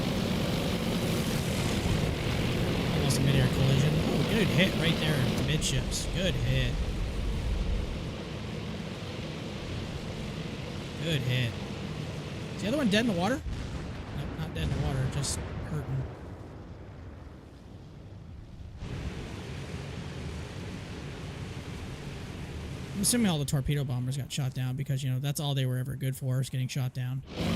Almost a mid-air collision. Oh, good hit right there at midships. Good hit. Good hit. Is the other one dead in the water? Nope, not dead in the water, just hurting. I'm assuming all the torpedo bombers got shot down because, you know, that's all they were ever good for, is getting shot down. These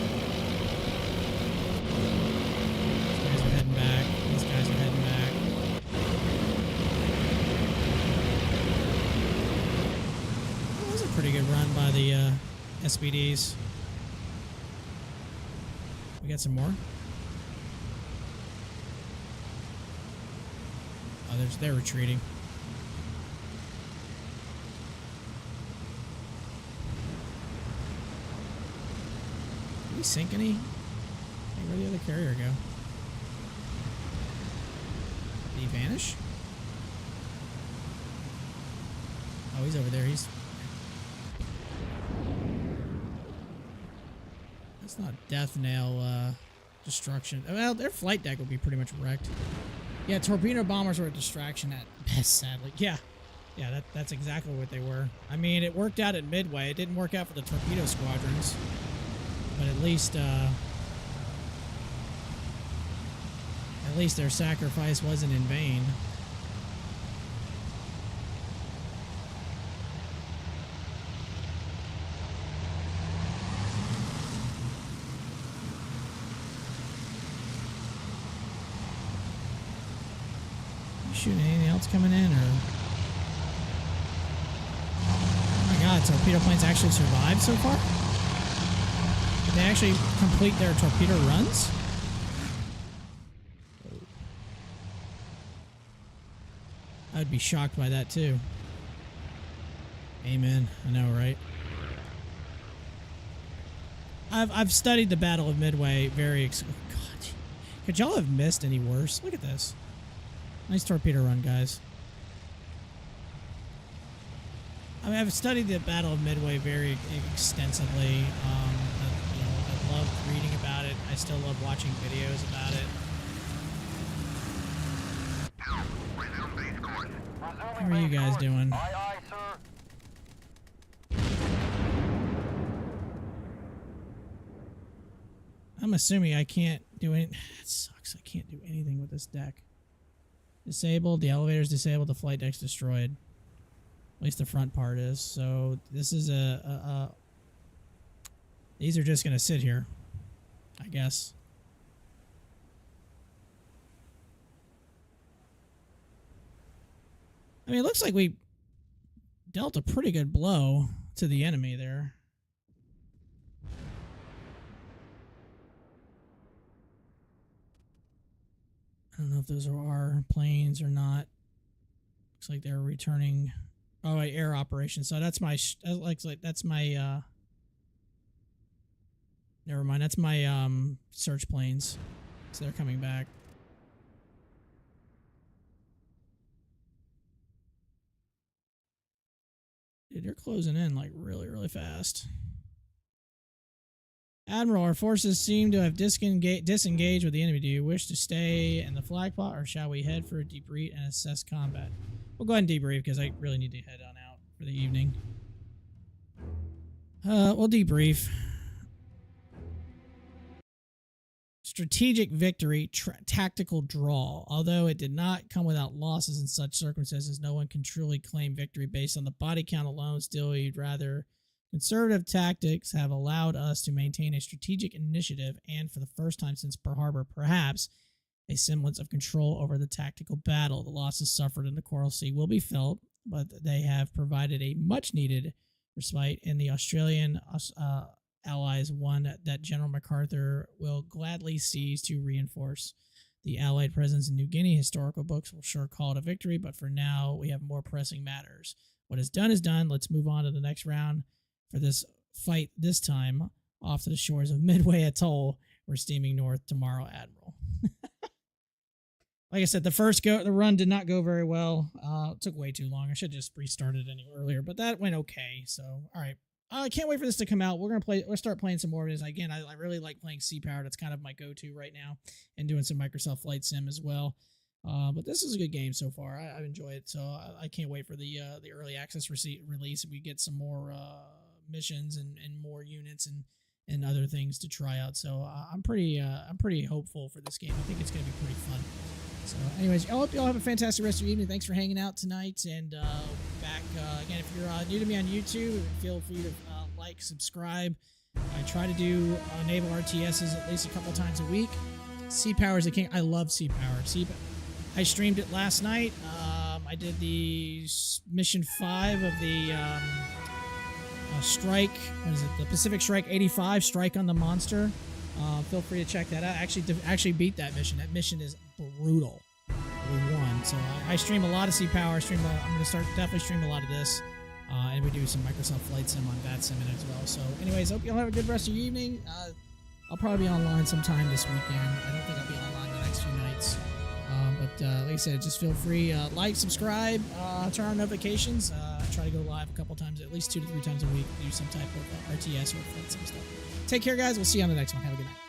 guys are heading back. These guys are heading back. That was a pretty good run by the SPDs. We got some more. Oh, they're retreating. Did we sink any? Hey, where'd the other carrier go? Did he vanish? Oh, he's over there. That's not death nail destruction. Well, their flight deck would be pretty much wrecked. Yeah, torpedo bombers were a distraction at best, sadly. Yeah, that's exactly what they were. I mean, it worked out at Midway. It didn't work out for the torpedo squadrons, but at least their sacrifice wasn't in vain. Shooting anything else coming in, or... Oh my god, torpedo planes actually survived so far? Did they actually complete their torpedo runs? I'd be shocked by that too. Amen. I know, right? I've studied the Battle of Midway very... Oh god. Could y'all have missed any worse? Look at this. Nice torpedo run, guys. I mean, I've studied the Battle of Midway very extensively. I love reading about it. I still love watching videos about it. How are you guys doing?
Aye, aye, sir.
I'm assuming I can't do any... That sucks. I can't do anything with this deck. Disabled. The elevator's disabled. The flight deck's destroyed. At least the front part is. So this is these are just going to sit here, I guess. I mean, it looks like we dealt a pretty good blow to the enemy there. I don't know if those are our planes or not. Looks like they're returning Oh, wait, air operation. So that's my that's my never mind. That's my search planes. So they're coming back. Dude, they're closing in like really, really fast. Admiral, our forces seem to have disengaged with the enemy. Do you wish to stay in the flag plot, or shall we head for a debrief and assess combat? We'll go ahead and debrief because I really need to head on out for the evening. We'll debrief. Strategic victory, tactical draw. Although it did not come without losses in such circumstances, no one can truly claim victory based on the body count alone. Still, you'd rather... Conservative tactics have allowed us to maintain a strategic initiative and, for the first time since Pearl Harbor, perhaps a semblance of control over the tactical battle. The losses suffered in the Coral Sea will be felt, but they have provided a much-needed respite, and the Australian allies one that General MacArthur will gladly seize to reinforce. The Allied presence in New Guinea. Historical books will sure call it a victory, but for now, we have more pressing matters. What is done is done. Let's move on to the next round. For this fight, this time off to the shores of Midway Atoll, we're steaming north tomorrow, Admiral. Like I said, the run did not go very well. It took way too long. I should have just restarted any earlier, but that went okay. So, all right, I can't wait for this to come out. We'll start playing some more of this. Again, I really like playing C-Power. That's kind of my go-to right now, and doing some Microsoft Flight Sim as well. But this is a good game so far. I've enjoyed it, so I can't wait for the early access release. If we get some more missions and more units and other things to try out, so I'm pretty hopeful for this game. I think it's gonna be pretty fun. So anyways, I hope you all have a fantastic rest of your evening. Thanks for hanging out tonight, and back again. If you're new to me on YouTube, feel free to like, subscribe. I try to do Naval RTSs at least a couple times a week. C-Power is the king. I love C-Power. I streamed it last night. I did the mission 5 of the strike. What is it? The Pacific Strike 85, Strike on the Monster. Feel free to check that out. Actually beat that mission. That mission is brutal. We won. So I stream a lot of C-Power. I'm going to definitely stream a lot of this. And we do some Microsoft Flight Sim on that sim as well. So anyways, hope you all have a good rest of your evening. I'll probably be online sometime this weekend. I don't think I'll be online the next few nights. But like I said, just feel free, like, subscribe, turn on notifications. I try to go live a couple times, at least 2 to 3 times a week, do some type of RTS or Flight Sim stuff. Take care, guys. We'll see you on the next one. Have a good night.